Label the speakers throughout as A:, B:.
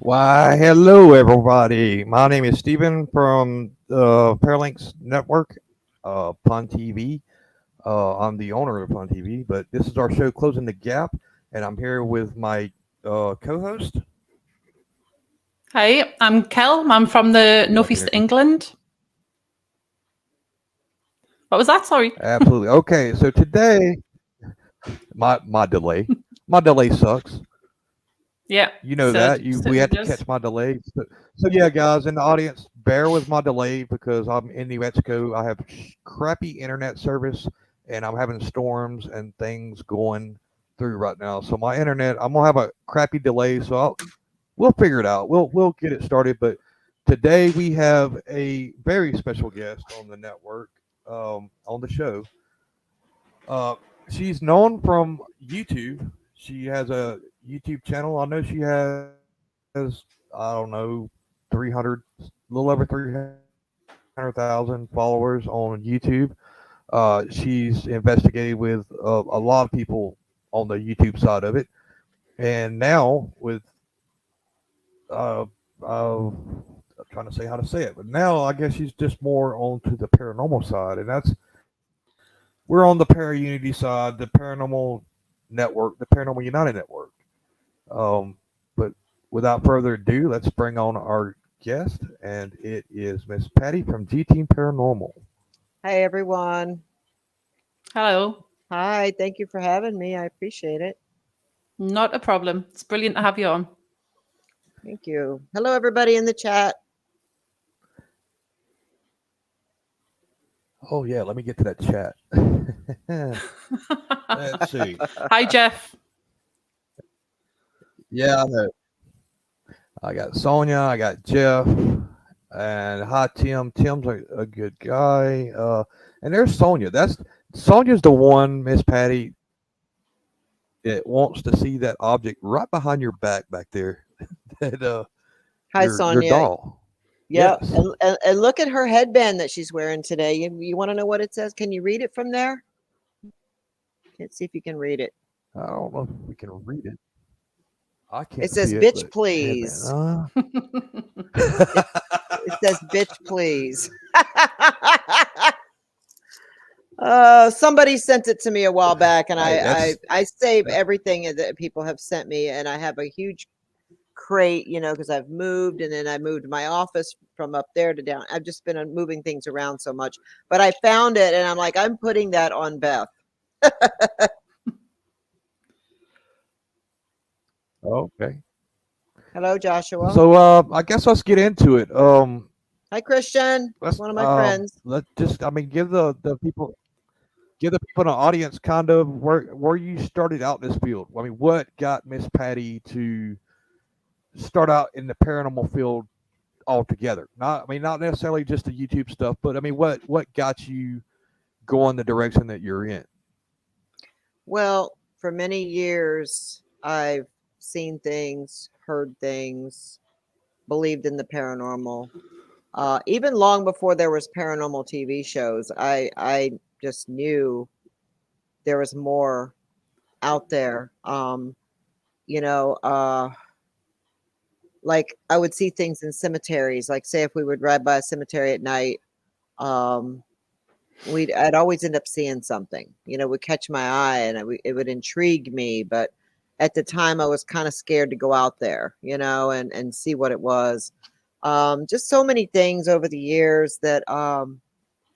A: Why, hello everybody. My name is Stephen from Paralanx Network, Pun TV. I'm the owner of Pun TV, but this is our show, Closing the Gap, and I'm here with my co-host.
B: Hi, I'm Kell. I'm from the Northeast England. What was that? Sorry.
A: Absolutely. Okay, so today, my delay sucks.
B: Yeah.
A: You know that. We had to catch my delay. So yeah, guys in the audience, bear with my delay because I'm in New Mexico. I have crappy internet service, and I'm having storms and things going through right now. So my internet, I'm gonna have a crappy delay. So we'll figure it out. We'll get it started. But today we have a very special guest on the network, on the show. She's known from YouTube. She has a YouTube channel. I know she has, I don't know, 300, a little over 300,000 followers on YouTube. She's investigated with a lot of people on the YouTube side of it. And now with, I'm trying to say how to say it, but now I guess she's just more onto the paranormal side. And we're on the Paraunity side, the Paranormal Network, the Paranormal United Network. But without further ado, let's bring on our guest, and it is Miss Patty from G-Team Paranormal.
C: Hi, everyone.
B: Hello.
C: Hi, thank you for having me. I appreciate it.
B: Not a problem. It's brilliant to have you on.
C: Thank you. Hello, everybody in the chat.
A: Oh, yeah, let me get to that chat. Let's see.
B: Hi, Jeff.
A: Yeah, I know. I got Sonia, I got Jeff, And hi, Tim. Tim's a good guy. And there's Sonia. Sonia's the one, Miss Patty, that wants to see that object right behind your back there. That
C: Hi,
A: your
C: Sonia.
A: doll.
C: Yeah,
A: Yes.
C: and look at her headband that she's wearing today. You want to know what it says? Can you read it from there? Let's see if you can read it.
A: I don't know if we can read it. I can't
C: It says,
A: see it,
C: "Bitch,
A: but
C: please."
A: headband.
C: It says, "Bitch, please." Somebody sent it to me a while back, and
A: Hey,
C: I save
A: that-
C: everything that people have sent me, and I have a huge crate, because I've moved, and then I moved my office from up there to down. I've just been moving things around so much, but I found it, and I'm like, I'm putting that on Beth.
A: okay.
C: Hello, Joshua.
A: So I guess let's get into it.
C: Hi, Christian.
A: Let's
C: One of my friends.
A: let's just give the people in the audience kind of where you started out in this field. I mean, what got Miss Patty to start out in the paranormal field altogether? Not necessarily just the YouTube stuff, but I mean, what got you going the direction that you're in?
C: Well, for many years, I've seen things, heard things, believed in the paranormal. Even long before there was paranormal TV shows, I just knew there was more out there. You know, like I would see things in cemeteries. Like, say, if we would ride by a cemetery at night, um, I'd always end up seeing something. Would catch my eye, and it would intrigue me. But at the time, I was kind of scared to go out there, and see what it was. Just so many things over the years that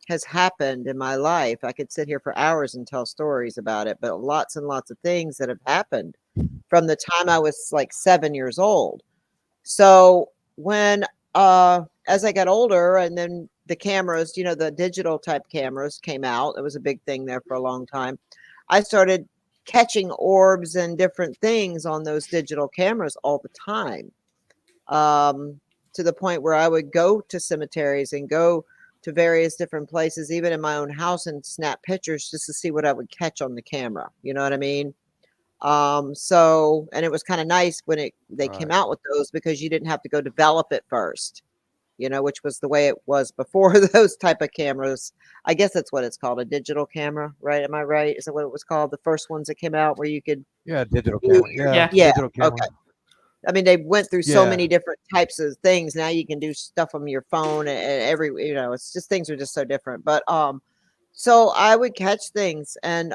C: has happened in my life. I could sit here for hours and tell stories about it, but lots and lots of things that have happened from the time I was like 7 years old. So when as I got older, and then the cameras, the digital type cameras came out. It was a big thing there for a long time. I started catching orbs and different things on those digital cameras all the time. To the point where I would go to cemeteries and go to various different places, even in my own house, and snap pictures just to see what I would catch on the camera. You know what I mean? And it was kind of nice when they came
A: Right.
C: out with those, because you didn't have to go develop it first, which was the way it was before those type of cameras. I guess that's what it's called, a digital camera, right? Am I right? Is that what it was called? The first ones that came out where you could
A: Yeah, digital
C: do
A: camera. Yeah,
B: Yeah.
C: yeah,
A: digital camera.
C: okay. I mean, they went through so
A: Yeah.
C: many different types of things. Now you can do stuff on your phone, and it's just, things are just so different. But so I would catch things, and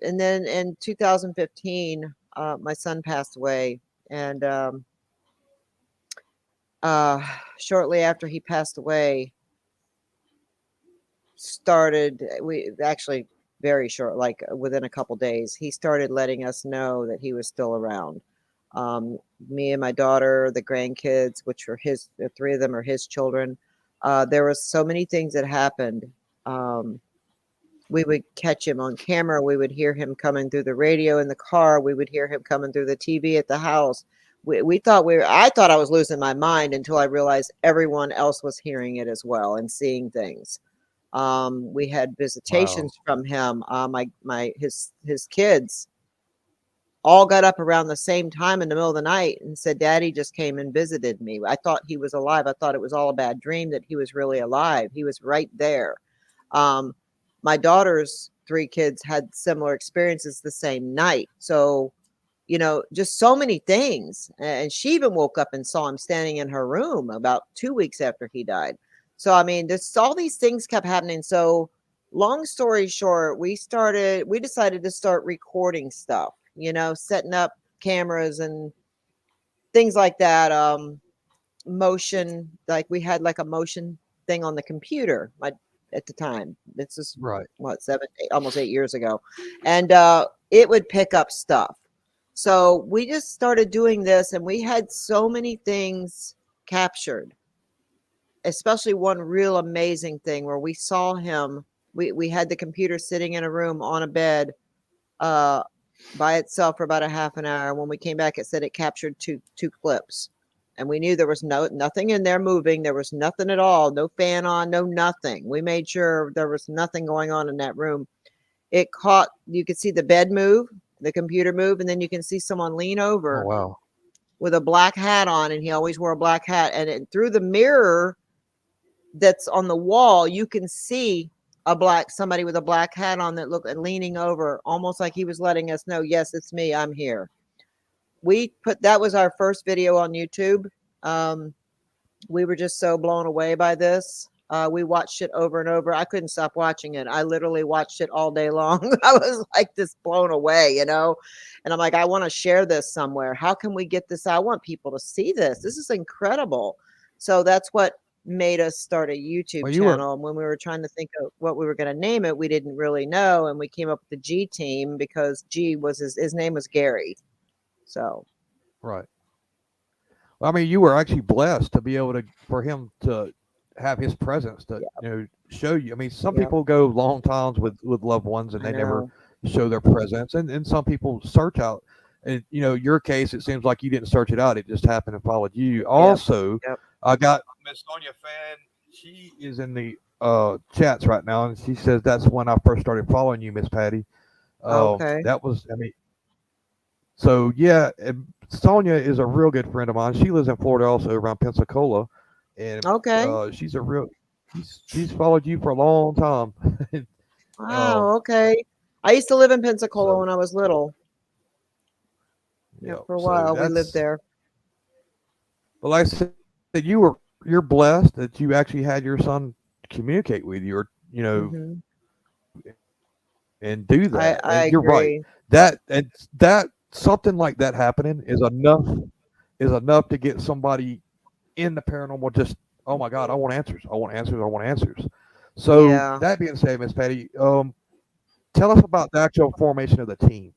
C: then in 2015, my son passed away, and shortly after he passed away, we actually, very short, like within a couple days, he started letting us know that he was still around. Me and my daughter, the grandkids, which were the three of them are his children. There was so many things that happened. We would catch him on camera. We would hear him coming through the radio in the car. We would hear him coming through the TV at the house. I thought I was losing my mind until I realized everyone else was hearing it as well and seeing things. We had visitations from him. His kids all got up around the same time in the middle of the night and said, "Daddy just came and visited me." I thought he was alive. I thought it was all a bad dream, that he was really alive. He was right there. My daughter's three kids had similar experiences the same night. So, just so many things. And she even woke up and saw him standing in her room about 2 weeks after he died. So, I mean, all these things kept happening. So, long story short, we decided to start recording stuff, setting up cameras and things like that. Motion, like we had like a motion thing on the computer at the time. This is
A: Right.
C: what, almost 8 years ago. And it would pick up stuff. So we just started doing this, and we had so many things captured, especially one real amazing thing where we saw him. We had the computer sitting in a room on a bed by itself for about a half an hour. When we came back, it said it captured two clips. And we knew there was nothing in there moving. There was nothing at all. No fan on, no nothing. We made sure there was nothing going on in that room. It caught, you could see the bed move, the computer move, and then you can see someone lean
A: Oh
C: over
A: wow.
C: with a black hat on, and he always wore a black hat. And through the mirror that's on the wall, you can see somebody with a black hat on that looked leaning over, almost like he was letting us know, yes, it's me, I'm here. That was our first video on YouTube. We were just so blown away by this. We watched it over and over. I couldn't stop watching it. I literally watched it all day long. I was like this blown away, and I'm like, I want to share this somewhere. How can we get this? I want people to see this. This is incredible. So that's what made us start a YouTube channel. And when we were trying to think of what we were going to name it, we didn't really know. And we came up with the G-Team because G was his name was Gary. So.
A: Right. Well, I mean, you were actually blessed to be able for him to have his presence to, show you. I mean, some people go long times with loved ones and they never show their presence. And some people search out. And, your case, it seems like you didn't search it out. It just happened and followed you. Also, I got Miss Sonia Phan. She is in the chats right now. And she says that's when I first started following you, Miss Patty.
C: Okay.
A: That was, so yeah, Sonia is a real good friend of mine. She lives in Florida, also around Pensacola, and she's followed you for a long time.
C: Wow. Okay. I used to live in Pensacola when I was little. Yeah, for a while we lived there.
A: But like I said, you're blessed that you actually had your son communicate with you, or and do that.
C: I
A: you're
C: agree.
A: Right. That something like that happening is enough to get somebody in the paranormal. Just, oh my God, I want answers. I want answers. I want answers. So that being said, Miss Patty, tell us about the actual formation of the team.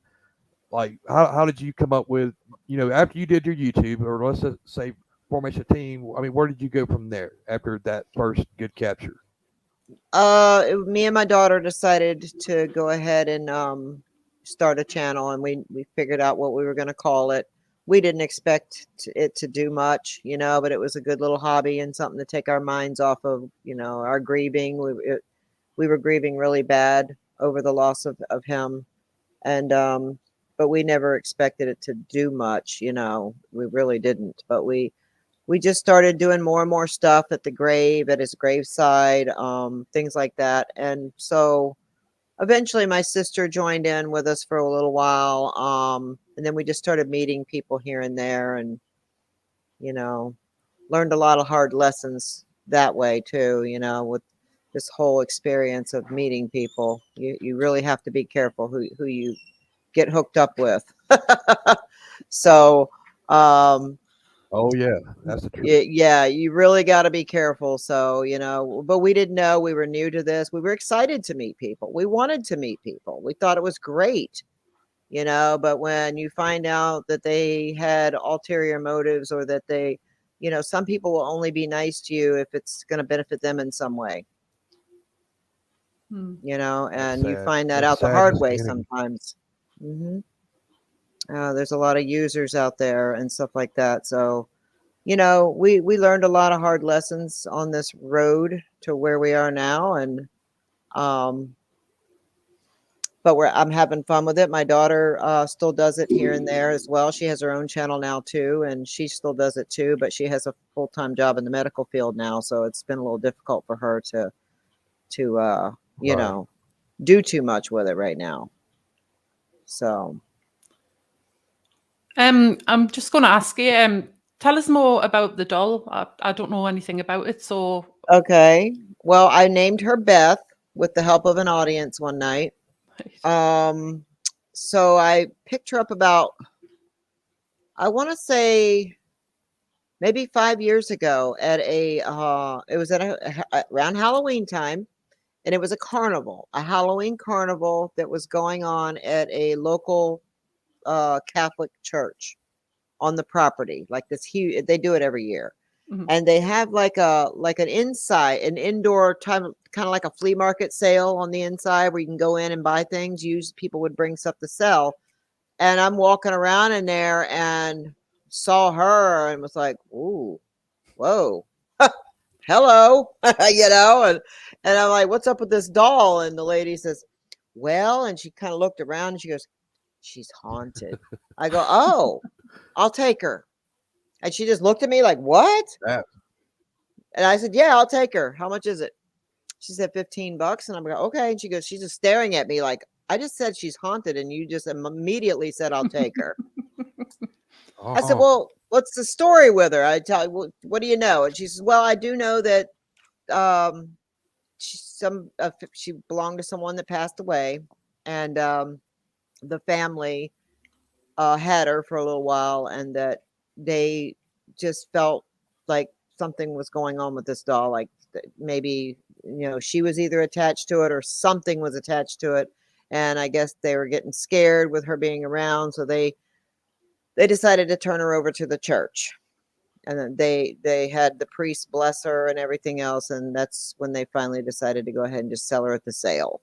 A: Like, how did you come up with, after you did your YouTube, or let's just say formation team? I mean, where did you go from there after that first good capture?
C: Me and my daughter decided to go ahead and start a channel, and we figured out what we were going to call it. We didn't expect it to do much, but it was a good little hobby and something to take our minds off of, our grieving. We were grieving really bad over the loss of him. And, but we never expected it to do much, we really didn't, but we just started doing more and more stuff at the grave, at his graveside, things like that. And so eventually my sister joined in with us for a little while. And then we just started meeting people here and there, and, learned a lot of hard lessons that way too, with this whole experience of meeting people. You really have to be careful who you get hooked up with. So,
A: oh yeah, that's the truth.
C: Yeah, you really got to be careful. So, but we didn't know, we were new to this. We were excited to meet people. We wanted to meet people. We thought it was great, but when you find out that they had ulterior motives, or that they, some people will only be nice to you if it's going to benefit them in some way. And you find that out the hard way sometimes. There's a lot of users out there and stuff like that. So, we learned a lot of hard lessons on this road to where we are now. And, but I'm having fun with it. My daughter still does it here and there as well. She has her own channel now too, and she still does it too, but she has a full-time job in the medical field now. So it's been a little difficult for her to do too much with it right now. So.
B: I'm just going to ask you, tell us more about the doll. I don't know anything about it, so.
C: Okay. Well, I named her Beth with the help of an audience one night. So I picked her up about, I want to say maybe 5 years ago at it was around Halloween time, and it was a Halloween carnival that was going on at a local Catholic church on the property. Like this huge, they do it every year. And they have like an indoor time, kind of like a flea market sale on the inside where you can go in and buy things. People would bring stuff to sell. And I'm walking around in there, and saw her and was like, ooh, whoa, hello, and I'm like, what's up with this doll? And the lady says, well, and she kind of looked around and she goes, she's haunted. I go, oh, I'll take her. And she just looked at me like, what?
A: That,
C: And I said, yeah, I'll take her. How much is it? She said $15. And I'm like, okay. And she goes, she's just staring at me like, I just said she's haunted. And you just immediately said, I'll take her. I said, well, what's the story with her? I tell you, well, what do you know? And she says, well, I do know that she belonged to someone that passed away. And the family had her for a little while, and that they just felt like something was going on with this doll, like maybe she was either attached to it or something was attached to it, and I guess they were getting scared with her being around, so they decided to turn her over to the church, and then they had the priest bless her and everything else, and that's when they finally decided to go ahead and just sell her at the sale.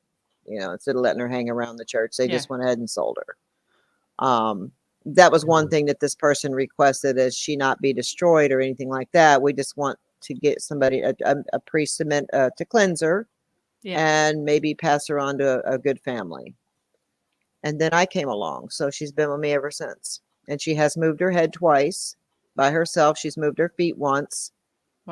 C: Instead of letting her hang around the church, they just went ahead and sold her. That was one thing that this person requested, is she not be destroyed or anything like that. We just want to get somebody, a priest to cleanse her, and maybe pass her on to a good family. And then I came along. So she's been with me ever since. And she has moved her head twice by herself. She's moved her feet once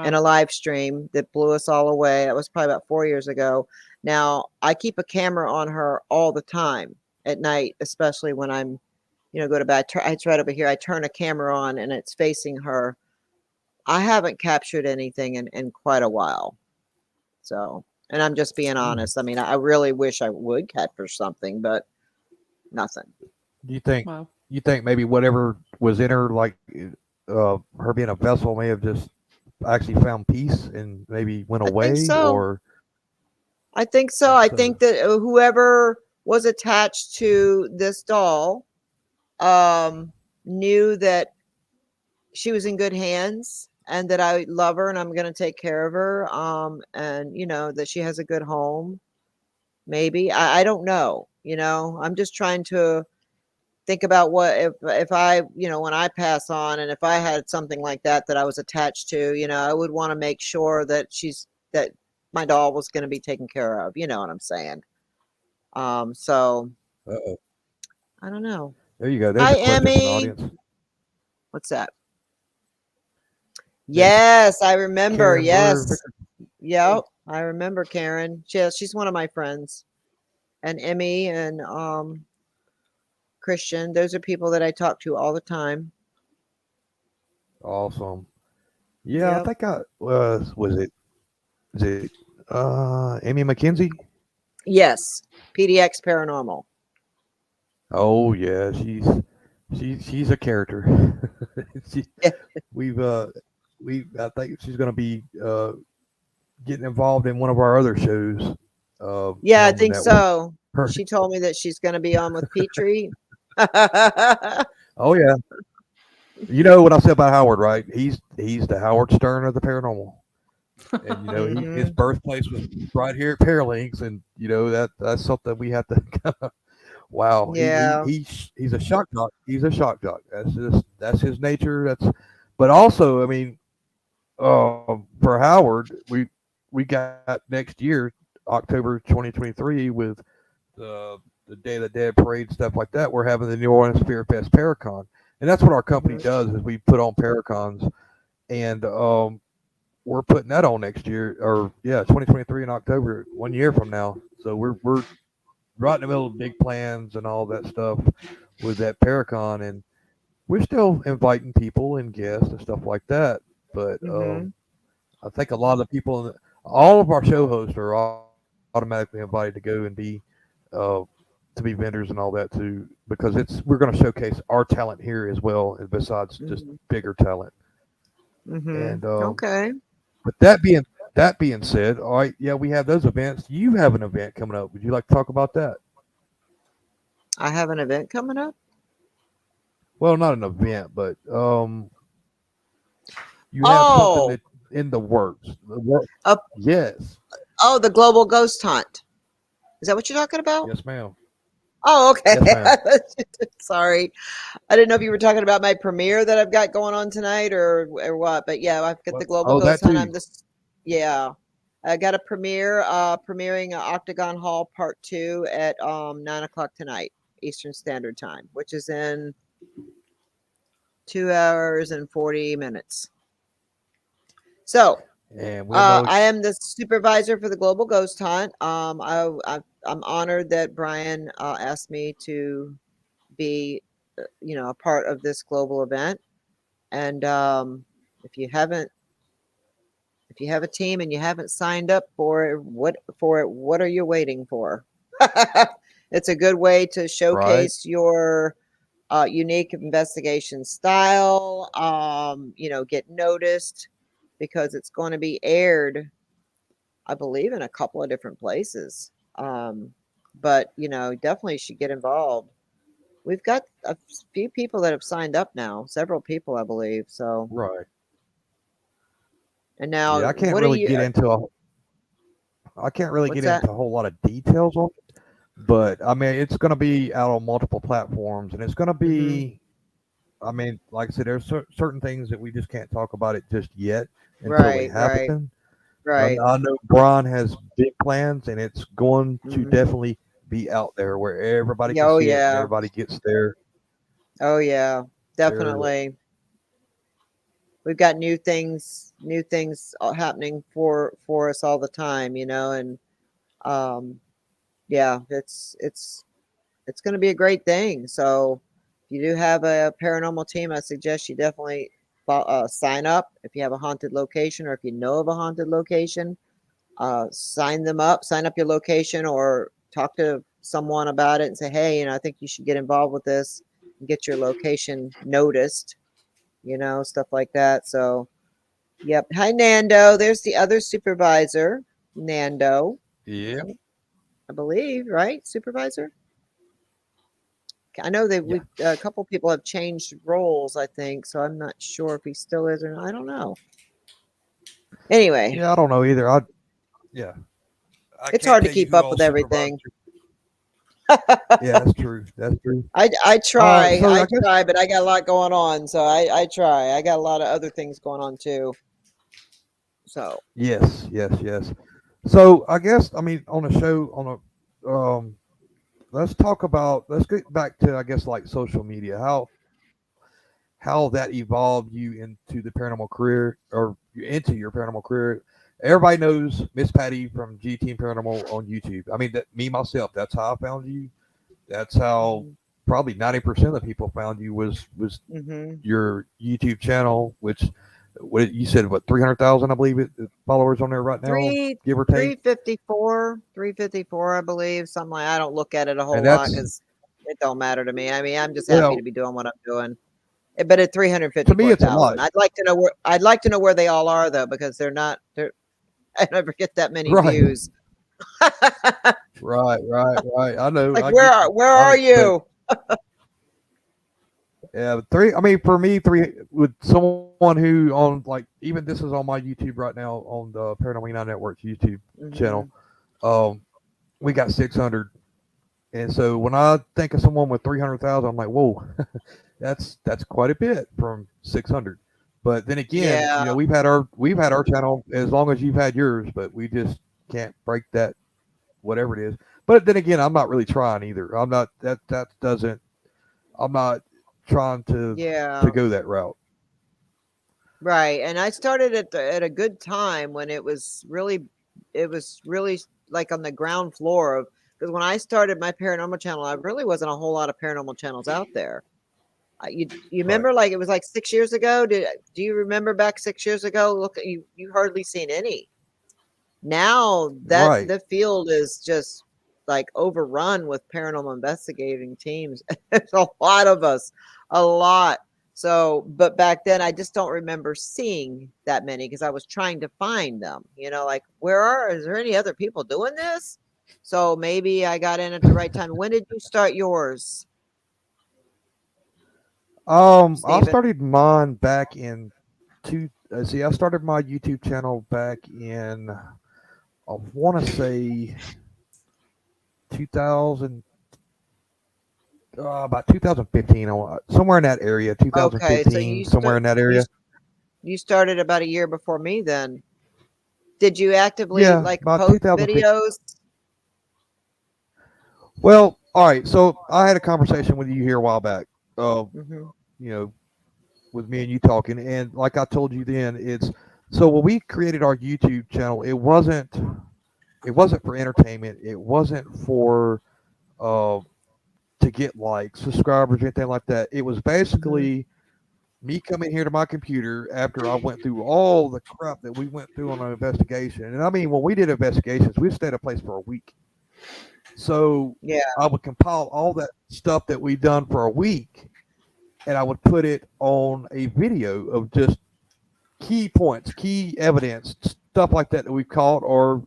C: in a live stream that blew us all away. That was probably about 4 years ago. Now, I keep a camera on her all the time at night, especially when I'm go to bed. It's right over here. I turn a camera on and it's facing her. I haven't captured anything in quite a while. So, and I'm just being honest. I mean, I really wish I would capture something, but nothing.
A: You think maybe whatever was in her, like her being a vessel, may have just actually found peace and maybe went away? I think so.
C: I think so. I think that whoever was attached to this doll knew that she was in good hands and that I love her and I'm going to take care of her. And that she has a good home. Maybe I don't know, I'm just trying to think about what, if I, when I pass on, and if I had something like that I was attached to, I would want to make sure that that my doll was going to be taken care of. You know what I'm saying? So I don't know.
A: There you go. There's a question from the audience.
C: What's that? Yes, I remember.
A: Karen,
C: yes. Yep. I remember Karen. She's one of my friends. And Emmy and Christian. Those are people that I talk to all the time.
A: Awesome. Yeah, I think was it Amy McKenzie?
C: Yes. PDX Paranormal.
A: Oh yeah, she's a character. I think she's going to be getting involved in one of our other shows.
C: I think so. She told me that she's going to be on with Petrie.
A: Oh yeah. You know what I said about Howard, right? He's the Howard Stern of the paranormal. And his birthplace was right here at Paralanx, and that's something we have to kind of. Wow.
C: Yeah.
A: He's a shock jock. He's a shock jock. That's his nature. But also, I mean, for Howard, we got next year, October 2023, with the Day of the Dead parade, stuff like that. We're having the New Orleans Spirit Fest Paracon, and that's what our company does, is we put on Paracons, and we're putting that on next year, 2023 in October, 1 year from now. So we're right in the middle of big plans and all that stuff with that Paracon, and we're still inviting people and guests and stuff like that. But I think a lot of the people, all of our show hosts are automatically invited to go and be to be vendors and all that too, because we're going to showcase our talent here as well, besides just bigger talent. And
C: okay.
A: But that being said, all right, yeah, we have those events. You have an event coming up. Would you like to talk about that?
C: I have an event coming up.
A: Well, not an event, but you have something in the works. Yes.
C: Oh, the Global Ghost Hunt. Is that what you're talking about?
A: Yes, ma'am.
C: Oh, okay.
A: Yes, ma'am.
C: Sorry. I didn't know if you were talking about my premiere that I've got going on tonight or what. But yeah, I've got the
A: What?
C: Global
A: Oh, that
C: Ghost Hunt.
A: too.
C: Yeah. I got a premiere, premiering Octagon Hall Part 2 at 9 o'clock tonight, Eastern Standard Time, which is in 2 hours and 40 minutes. So
A: And we'll know.
C: I am the supervisor for the Global Ghost Hunt. I'm honored that Brian asked me to be, a part of this global event. And if you haven't, if you have a team and you haven't signed up what are you waiting for? It's a good way to
A: Right.
C: showcase your unique investigation style. Get noticed because it's going to be aired, I believe, in a couple of different places. But definitely should get involved. We've got a few people that have signed up now, several people, I believe. So,
A: Right.
C: and
A: Yeah,
C: now,
A: I can't
C: what are
A: really
C: you?
A: get into a. I can't really
C: What's
A: get
C: that?
A: into a whole lot of details on it, but I mean, it's going to be out on multiple platforms, and it's going to
C: Hmm.
A: be. I mean, like I said, there's certain things that we just can't talk about it just yet until they
C: Right, right,
A: happen. But
C: right.
A: I know Brian has big plans, and it's going to
C: Hmm.
A: definitely be out there where everybody
C: Yeah,
A: can
C: oh
A: see it and
C: yeah,
A: everybody gets
C: oh yeah,
A: their
C: definitely. We've got new things happening for us all the time, and um, yeah, it's going to be a great thing. So, if you do have a paranormal team, I suggest you definitely sign up. If you have a haunted location, or if you know of a haunted location, sign up your location, or talk to someone about it and say, hey, I think you should get involved with this and get your location noticed, stuff like that. So, yep. Hi, Nando. There's the other supervisor, Nando,
A: yeah,
C: I believe, right? Supervisor? I know that
A: yeah,
C: a couple people have changed roles, I think, so I'm not sure if he still is or not. I don't know. Anyway,
A: yeah. I don't know either. Yeah, I
C: it's
A: can't
C: hard to
A: tell you
C: keep
A: who
C: up
A: all
C: with
A: supervised.
C: everything.
A: Yeah, that's true. That's true.
C: I try,
A: So
C: I
A: I guess
C: try, but I got a lot going on, so I try. I got a lot of other things going on too. So,
A: yes, yes, yes. So I guess I mean on the show on a let's talk about let's get back to I guess like social media how that evolved you into the paranormal career or into your paranormal career. Everybody knows Miss Patty from G-Team Paranormal on YouTube. I mean, that me myself, that's how I found you. That's how
C: hmm.
A: probably 90% of the people found you was
C: Hmm.
A: your YouTube channel, which what you said what 300,000 I believe followers on there right now,
C: Three
A: give or take,
C: 354, I believe. Something like, I don't look at it a
A: and
C: whole lot
A: that's
C: because it don't matter to me. I mean, I'm just
A: you
C: happy
A: know
C: to be doing what I'm doing. But at
A: to me it's a lot,
C: 354,000, I'd like to know where they all are though, because they're I never get that many
A: right,
C: views.
A: right, right, right. I know,
C: Like,
A: I
C: where
A: get
C: are
A: you.
C: where
A: I
C: are
A: mean, but
C: you?
A: yeah, but three. I mean, for me, three with someone who on like even this is on my YouTube right now on the Paranormal United Network's YouTube channel.
C: Hmm.
A: Um, we got 600. And so when I think of someone with 300,000, I'm like, whoa, that's quite a bit from 600. But then again,
C: Yeah,
A: we've had our channel as long as you've had yours, but we just can't break that whatever it is. But then again, I'm not really trying either. I'm not that doesn't. I'm not trying to
C: yeah,
A: go that route.
C: right. And I started at a good time when it was really like on the ground floor of, because when I started my paranormal channel, I really wasn't a whole lot of paranormal channels out there. You
A: Right.
C: remember, like, it was like 6 years ago? Do you remember back 6 years ago? Look, you hardly seen any. Now that
A: Right.
C: the field is just like overrun with paranormal investigating teams. There's a lot of us, a lot. So, but back then I just don't remember seeing that many because I was trying to find them, like, is there any other people doing this? So maybe I got in at the right time. When did you start yours,
A: I
C: Stephen?
A: started mine back in two. See, I started my YouTube channel back in I want to say 2010 about 2015, somewhere in that area,
C: Okay, so
A: 2015, somewhere in that area.
C: you started about a year before me then. Did you actively
A: Yeah,
C: like
A: about
C: post
A: 2015.
C: videos?
A: Well, all right. So I had a conversation with you here a while back.
C: Hmm.
A: You know, with me and you talking, and like I told you then, it's so when we created our YouTube channel, it wasn't for entertainment. It wasn't for uh to get like subscribers or anything like that. It was
C: Hmm.
A: basically me coming here to my computer after I went through all the crap that we went through on our investigation. And I mean, when we did investigations, we stayed at a place for a week. So
C: Yeah,
A: I would compile all that stuff that we've done for a week and I would put it on a video of just key points, key evidence, stuff like that that we caught, or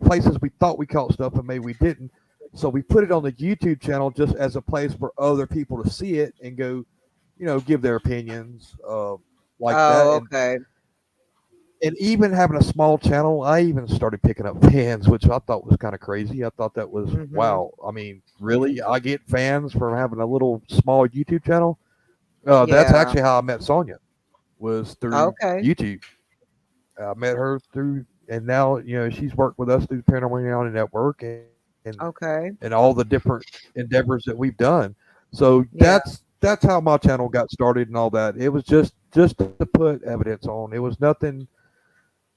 A: places we thought we caught stuff and maybe we didn't. So we put it on the YouTube channel just as a place for other people to see it and go, give their opinions, like that.
C: oh,
A: And
C: okay.
A: and even having a small channel, I even started picking up fans, which I thought was kind of crazy. I thought that was
C: Hmm.
A: wow. I mean, really, I get fans from having a little small YouTube channel. That's
C: Yeah,
A: actually how I met Sonia, was through
C: okay.
A: YouTube. I met her through, and now she's worked with us through the Paranormal Reality Network
C: Okay.
A: and all the different endeavors that we've done. So
C: Yeah.
A: that's how my channel got started and all that. It was just to put evidence on. It was nothing.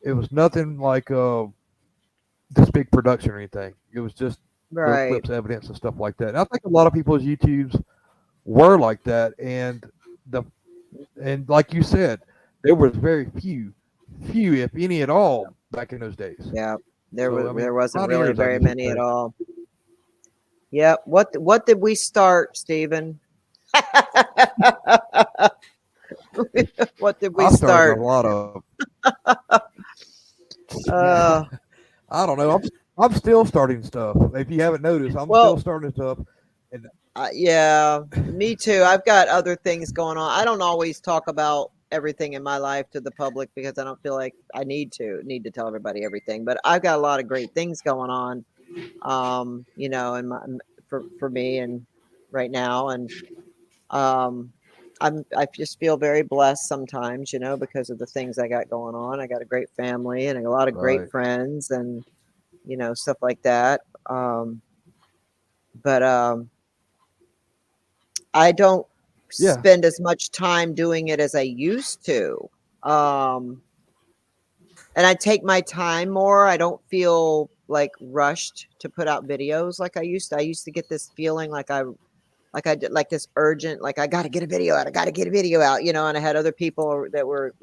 A: It was nothing like this big production or anything. It was just little
C: Right.
A: clips, evidence, and stuff like that. And I think a lot of people's YouTubes were like that, the and like you said, there was very few if any at all back in those days.
C: Yeah.
A: So I mean,
C: There wasn't really
A: pioneers, I
C: very
A: guess you'd
C: many at
A: say.
C: all. Yeah. What did we start, Stephen? What did we
A: I started a
C: start?
A: lot of.
C: Uh,
A: I don't know. I'm still starting stuff. If you haven't noticed, I'm still
C: well,
A: starting stuff. And
C: yeah, me too. I've got other things going on. I don't always talk about everything in my life to the public because I don't feel like I need to tell everybody everything. But I've got a lot of great things going on, and for me and right now, and um, I just feel very blessed sometimes, because of the things I got going on. I got a great family and a lot of great
A: right,
C: friends, and stuff like that. But I don't
A: yeah,
C: spend as much time doing it as I used to. Um, and I take my time more. I don't feel like rushed to put out videos like I used to. I used to get this feeling like I did like this urgent, like I got to get a video out. I got to get a video out, and I had other people that were,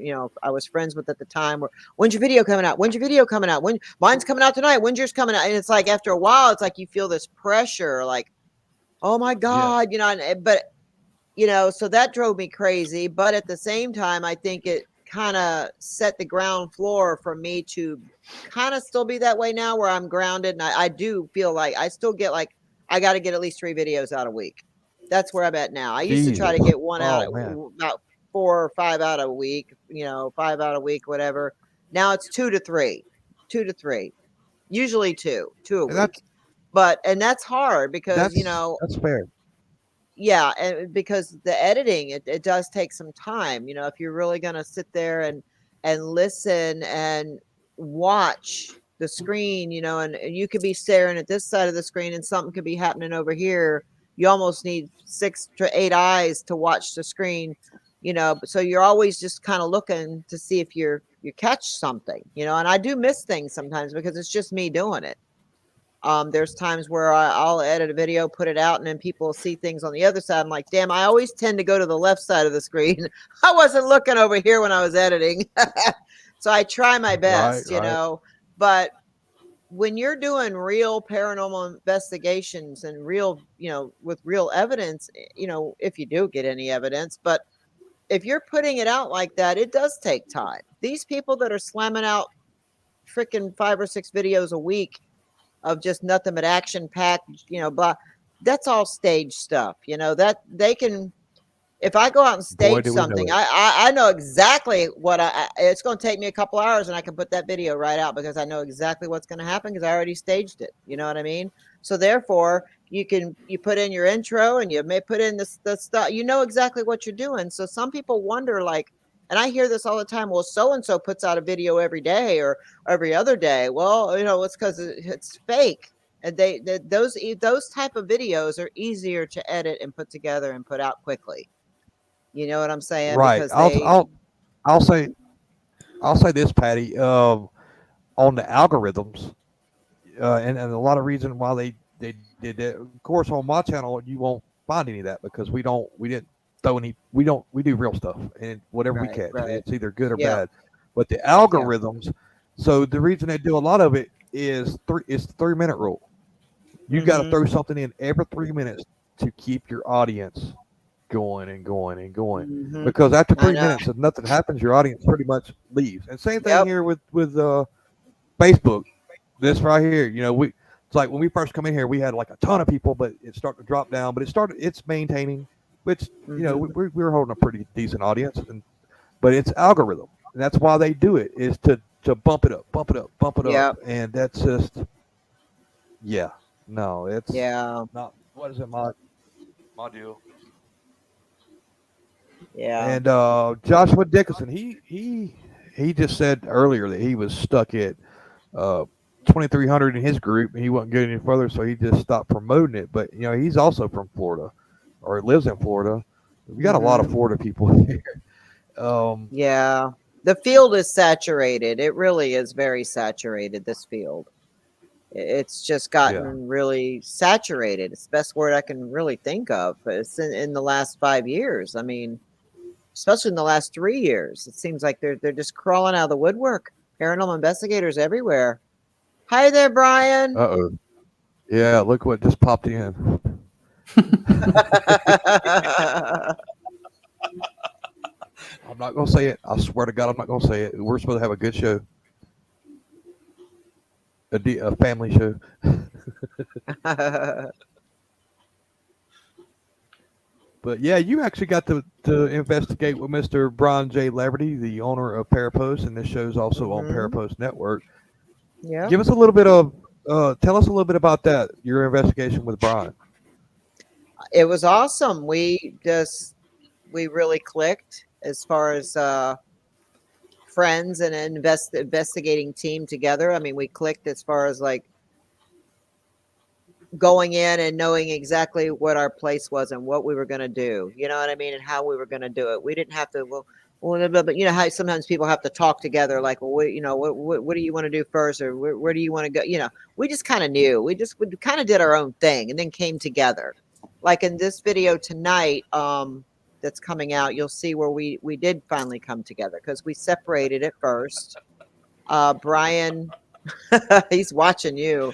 C: I was friends with at the time where, when's your video coming out? When's your video coming out? When mine's coming out tonight? When's yours coming out? And it's like, after a while, it's like, you feel this pressure, like, oh my
A: yeah,
C: God, but so that drove me crazy. But at the same time, I think it kind of set the ground floor for me to kind of still be that way now, where I'm grounded. And I do feel like I still get like, I got to get at least 3 videos out a week. That's where I'm at now. I used to try to
A: Jesus,
C: get one out,
A: oh man,
C: about 4 or 5 out a week, 5 out a week, whatever. Now it's 2 to 3, 2 to 3, usually two a
A: and that's
C: week. And that's hard because,
A: that's that's fair.
C: yeah, and because the editing, it does take some time, if you're really going to sit there and listen and watch the screen, and you could be staring at this side of the screen and something could be happening over here. You almost need 6 to 8 eyes to watch the screen, so you're always just kind of looking to see if you catch something, and I do miss things sometimes because it's just me doing it. There's times where I'll edit a video, put it out, and then people will see things on the other side. I'm like, damn, I always tend to go to the left side of the screen. I wasn't looking over here when I was editing. So I try my
A: Right,
C: best,
A: right.
C: but when you're doing real paranormal investigations and real, with real evidence, if you do get any evidence, but if you're putting it out like that, it does take time. These people that are slamming out freaking 5 or 6 videos a week of just nothing but action packed, blah. That's all stage stuff, that they can. If I go out and
A: Boy,
C: stage
A: do we know
C: something,
A: it.
C: I know exactly what it's going to take me a couple hours, and I can put that video right out because I know exactly what's going to happen because I already staged it. You know what I mean? So therefore, you put in your intro and you may put in the stuff, you know exactly what you're doing. So some people wonder, like, and I hear this all the time, well, so and so puts out a video every day or every other day. Well, you know, it's because it's fake. And those type of videos are easier to edit and put together and put out quickly. You know what I'm saying?
A: Right.
C: Because they
A: I'll say this, Patty. On the algorithms, and a lot of reason why they did that. Of course, on my channel, you won't find any of that because we didn't throw any. We do real stuff and whatever we catch, it's either good or bad. But the algorithms. So the reason they do a lot of it is it's the 3-minute rule. You got to throw something in every 3 minutes to keep your audience going and going and going. Because after 3 minutes, if nothing happens, your audience pretty much leaves. And same thing here with Facebook. This right here, you know, it's like when we first come in here, we had like a ton of people, but it's starting to drop down. But it's maintaining, which you know we're holding a pretty decent audience, but it's algorithm, and that's why they do it, is to bump it up, and that's just no, it's not. What is it, my deal? And Joshua Dickinson, he just said earlier that he was stuck at 2,300 in his group, and he wasn't getting any further, so he just stopped promoting it. But you know, he's also from Florida, or he lives in Florida. We got a lot of Florida people here.
C: The field is saturated. It really is very saturated, this field. It's just gotten really saturated. It's the best word I can really think of. But it's in the last 5 years. I mean, especially in the last 3 years, it seems like they're just crawling out of the woodwork. Paranormal investigators everywhere. Hi there, Brian.
A: Uh-oh. Yeah, look what just popped in. I'm not going to say it. I swear to God, I'm not going to say it. We're supposed to have a good show. A family show. But yeah, you actually got to investigate with Mr. Brian J. Laverty, the owner of Parapost, and this show's also on Parapost Network.
C: Yeah.
A: Give us a little bit of, tell us a little bit about that, your investigation with Brian.
C: It was awesome. We really clicked as far as friends and an investigating team together. I mean, we clicked as far as like going in and knowing exactly what our place was and what we were going to do. You know what I mean? And how we were going to do it. We didn't have to, but you know how sometimes people have to talk together, like, well, you know, what do you want to do first, or where do you want to go? You know, we just kind of knew. We kind of did our own thing and then came together. Like in this video tonight, that's coming out, you'll see where we did finally come together, because we separated at first. Brian, he's watching you.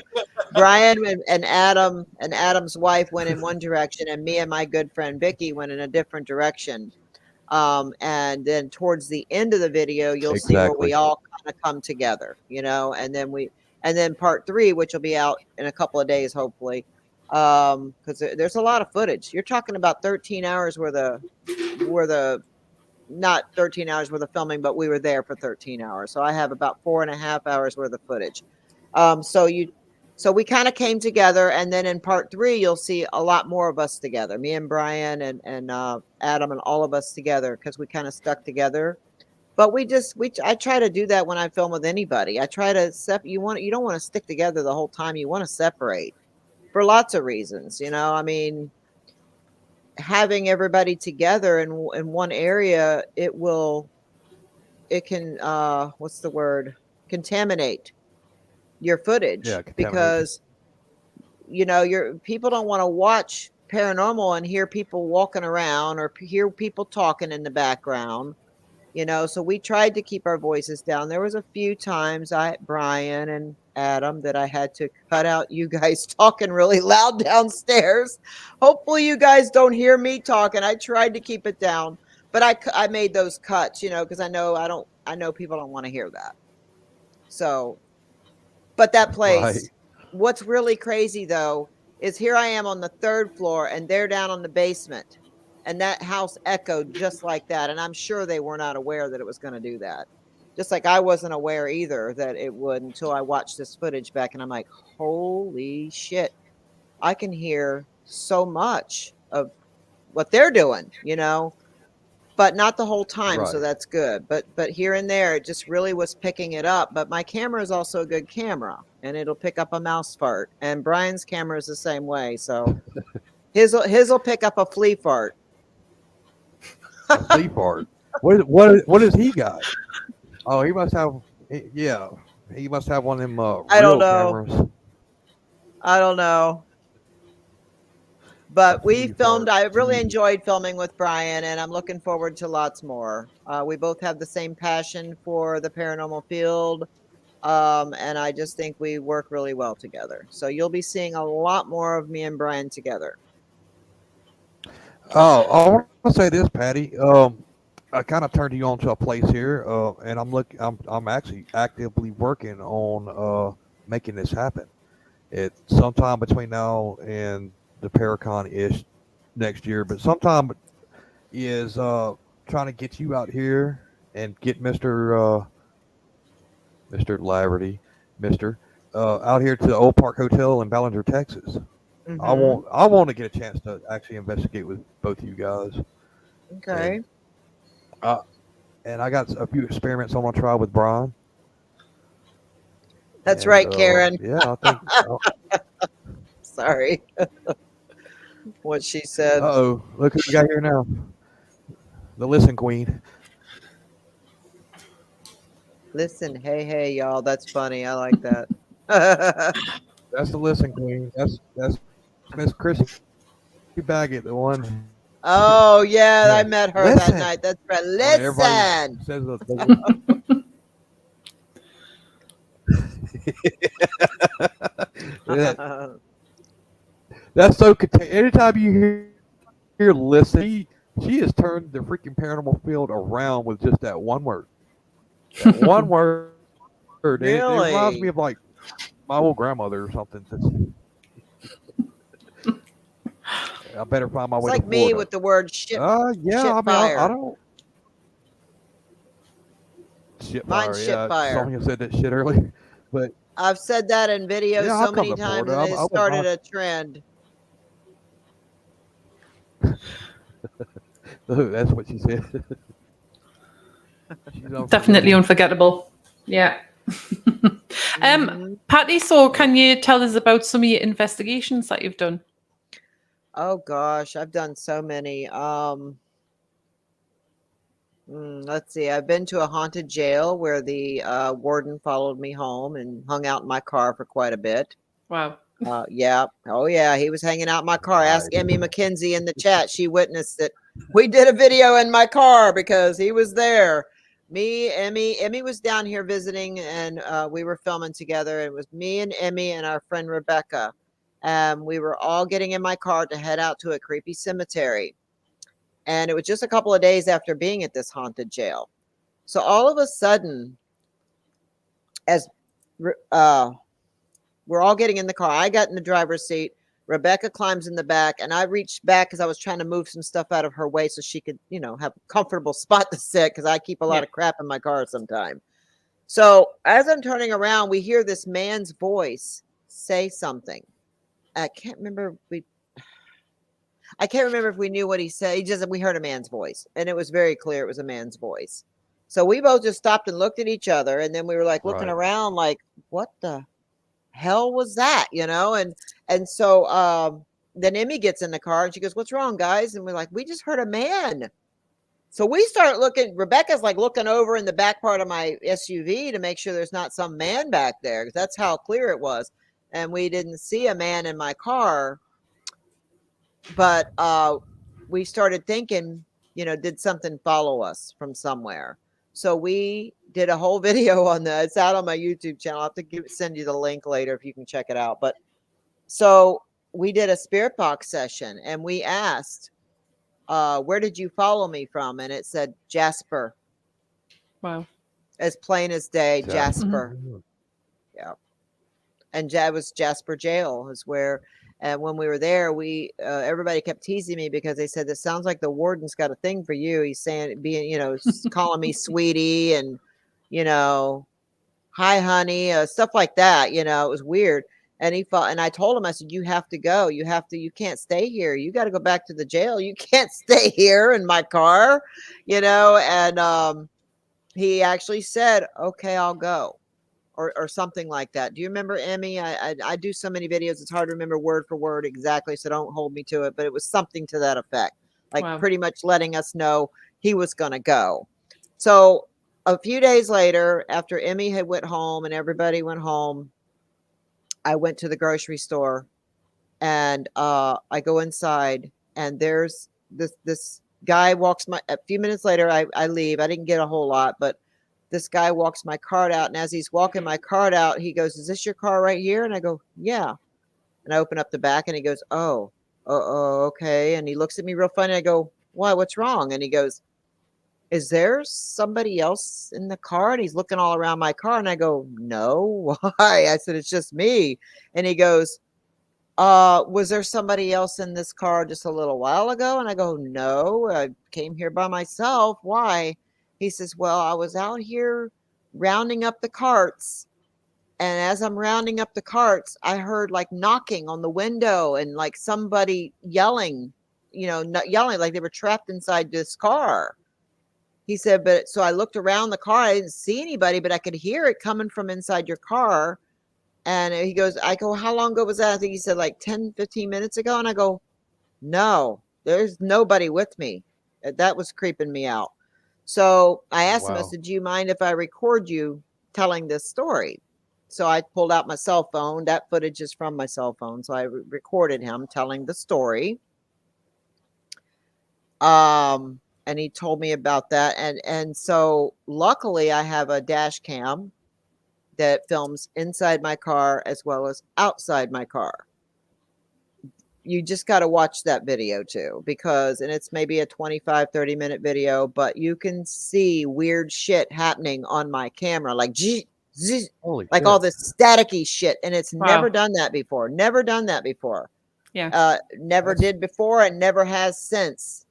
C: Brian and Adam's wife went in one direction, and me and my good friend Vicky went in a different direction. And then towards the end of the video, you'll see where we all kind of come together, you know, and then part 3, which will be out in a couple of days, hopefully. Because there's a lot of footage. You're talking about 13 hours worth of not 13 hours worth of filming, but we were there for 13 hours. So I have about 4.5 hours worth of footage. So we kind of came together, and then in part 3, you'll see a lot more of us together, me and Brian and Adam and all of us together, because we kind of stuck together. But I try to do that when I film with anybody. I try to you don't want to stick together the whole time. You want to separate for lots of reasons, you know. I mean, having everybody together in one area, it can what's the word? Contaminate your footage, because you know people don't want to watch paranormal and hear people walking around or hear people talking in the background, you know. So we tried to keep our voices down. There was a few times Brian and Adam, that I had to cut out you guys talking really loud downstairs. Hopefully you guys don't hear me talking. I tried to keep it down, but I made those cuts, you know, because I know people don't want to hear that. So, but that place, what's really crazy though, is here I am on the 3rd floor and they're down on the basement, and that house echoed just like that. And I'm sure they were not aware that it was going to do that. Just like I wasn't aware either that it would, until I watched this footage back, and I'm like, holy shit. I can hear so much of what they're doing, but not the whole time. So
A: Right.
C: that's good. But here and there, it just really was picking it up. But my camera is also a good camera, and it'll pick up a mouse fart. And Brian's camera is the same way. So his will pick up a flea fart.
A: A flea fart. What has he got? Oh, he must have. Yeah, he must have one of them
C: I don't
A: real
C: know.
A: cameras.
C: I don't know.
A: A
C: But we
A: flea
C: filmed.
A: fart.
C: I really
A: Jeez.
C: enjoyed filming with Brian, and I'm looking forward to lots more. We both have the same passion for the paranormal field, and I just think we work really well together. So you'll be seeing a lot more of me and Brian together.
A: Oh, I want to say this, Patty. I kind of turned you on to a place here, and I'm actually actively working on making this happen. It's sometime between now and the Paracon ish next year, but sometime is trying to get you out here and get Mr. Laverty, Mister out here to the Old Park Hotel in Ballinger, Texas.
C: Mm-hmm.
A: I want to get a chance to actually investigate with both of you guys, and
C: Okay.
A: uh, and I got a few experiments I want to try with Brian,
C: That's
A: and
C: right, Karen.
A: yeah, I think.
C: Sorry, what she said.
A: Oh, look who we got here now, the Listen Queen.
C: Listen, hey, y'all. That's funny. I like that.
A: That's the Listen Queen. That's Miss Chrissy Baggett, the one.
C: Oh yeah, I
A: Yeah,
C: met her that
A: listen.
C: night. That's right.
A: I mean, everybody
C: Listen.
A: says that. That's so. Anytime you hear "listen," she has turned the freaking paranormal field around with just that one word. That one word. It reminds me
C: Really?
A: of like my old grandmother or something. I better find my
C: It's
A: way to
C: like me
A: Florida.
C: with the word shit.
A: Yeah.
C: Shit
A: I mean, I
C: fire.
A: don't. Shit
C: Mine's
A: fire.
C: shit
A: Yeah,
C: fire.
A: Sonia said that shit earlier. But
C: I've said that in videos
A: yeah, I'll
C: so
A: come
C: many
A: to
C: times,
A: Florida.
C: and it
A: I wouldn't
C: started
A: mind.
C: a trend.
A: That's what she said. She's
B: Definitely
A: unforgettable.
B: unforgettable. Yeah.
C: Hmm.
B: Patty, so
A: Uh,
B: can you tell us about some of your investigations that you've done?
C: Oh gosh, I've done so many. Let's see. I've been to a haunted jail where the warden followed me home and hung out in my car for quite a bit.
B: Wow.
C: Yeah. Oh, yeah. He was hanging out in my car. Ask
A: nice.
C: Emmy McKenzie in the chat. She witnessed it. We did a video in my car because he was there. Me, Emmy. Emmy was down here visiting, and we were filming together. It was me and Emmy and our friend Rebecca. We were all getting in my car to head out to a creepy cemetery. And it was just a couple of days after being at this haunted jail. So all of a sudden, as uh, we're all getting in the car. I got in the driver's seat. Rebecca climbs in the back, and I reached back because I was trying to move some stuff out of her way so she could, have a comfortable spot to sit because I keep a lot
B: Yeah.
C: of crap in my car sometimes. So as I'm turning around, we hear this man's voice say something. I can't remember. I can't remember if we knew what he said. We heard a man's voice, and it was very clear it was a man's voice. So we both just stopped and looked at each other, and then we were like looking
A: Right.
C: around, like, what the hell was that, and so then Emmy gets in the car and she goes, what's wrong, guys? And we're like, we just heard a man. So we start looking. Rebecca's like looking over in the back part of my SUV to make sure there's not some man back there, because that's how clear it was, and we didn't see a man in my car. But we started thinking, did something follow us from somewhere? So we did a whole video on that. It's out on my YouTube channel. I'll have to send you the link later if you can check it out. But so we did a spirit box session, and we asked, where did you follow me from? And it said Jasper,
B: Wow.
C: as plain as day, Jasper.
A: Mm-hmm.
C: Yeah. And it was Jasper Jail is where, and when we were there, everybody kept teasing me because they said, this sounds like the warden's got a thing for you. He's saying, calling me sweetie and, hi honey, stuff like that. It was weird. And he fought, and I told him, I said, you have to go. You can't stay here. You got to go back to the jail. You can't stay here in my car, and he actually said, okay, I'll go. Or something like that. Do you remember, Emmy? I do so many videos, it's hard to remember word for word exactly, so don't hold me to it, but it was something to that effect, like
B: Wow.
C: pretty much letting us know he was going to go. So a few days later, after Emmy had went home and everybody went home, I went to the grocery store, and I go inside, and there's this guy walks a few minutes later, I leave. I didn't get a whole lot, but this guy walks my cart out, and as he's walking my cart out, he goes, is this your car right here? And I go, yeah. And I open up the back, and he goes, oh, okay. And he looks at me real funny. I go, why, what's wrong? And he goes, is there somebody else in the car? And he's looking all around my car, and I go, no. Why? I said, it's just me. And he goes, was there somebody else in this car just a little while ago? And I go, no, I came here by myself. Why? He says, well, I was out here rounding up the carts. And as I'm rounding up the carts, I heard like knocking on the window and like somebody yelling, not yelling, like they were trapped inside this car. He said, but so I looked around the car. I didn't see anybody, but I could hear it coming from inside your car. And he goes, I go, how long ago was that? I think he said like 10, 15 minutes ago. And I go, no, there's nobody with me. That was creeping me out. So I asked him, I said, do you mind if I record you telling this story? So I pulled out my cell phone. That footage is from my cell phone. So I recorded him telling the story. And he told me about that. And so luckily I have a dash cam that films inside my car as well as outside my car. You just got to watch that video too, and it's maybe a 25, 30-minute video, but you can see weird shit happening on my camera, like like all this staticky shit. And it's never done that before. Never done that before.
B: Yeah.
C: Never did before and never has since.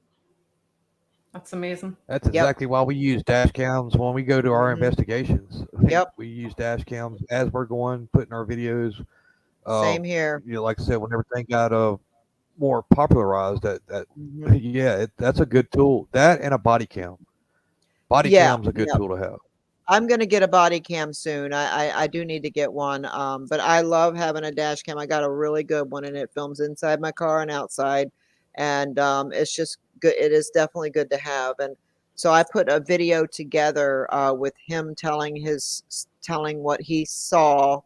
B: That's amazing.
A: That's exactly why we use dash cams when we go to our investigations.
C: Yep.
A: We use dash cams as we're going, putting our videos.
C: Same here.
A: Like I said, when everything got more popularized, that's a good tool. That and a body cam. Body cam's a good tool to have.
C: I'm going to get a body cam soon. I do need to get one. But I love having a dash cam. I got a really good one, and it films inside my car and outside. And it's just good. It is definitely good to have. And so I put a video together with him telling what he saw.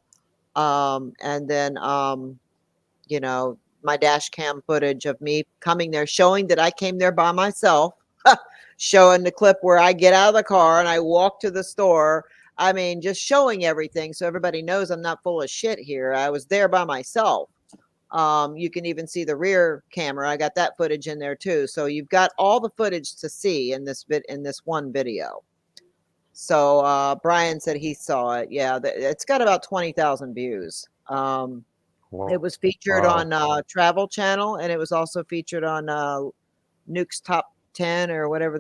C: And then, my dash cam footage of me coming there, showing that I came there by myself, showing the clip where I get out of the car and I walk to the store. I mean, just showing everything so everybody knows I'm not full of shit here. I was there by myself. You can even see the rear camera. I got that footage in there too. So you've got all the footage to see in this one video. So Brian said he saw it. Yeah, it's got about 20,000 views. It was featured on Travel Channel, and it was also featured on Nuke's Top 10 or whatever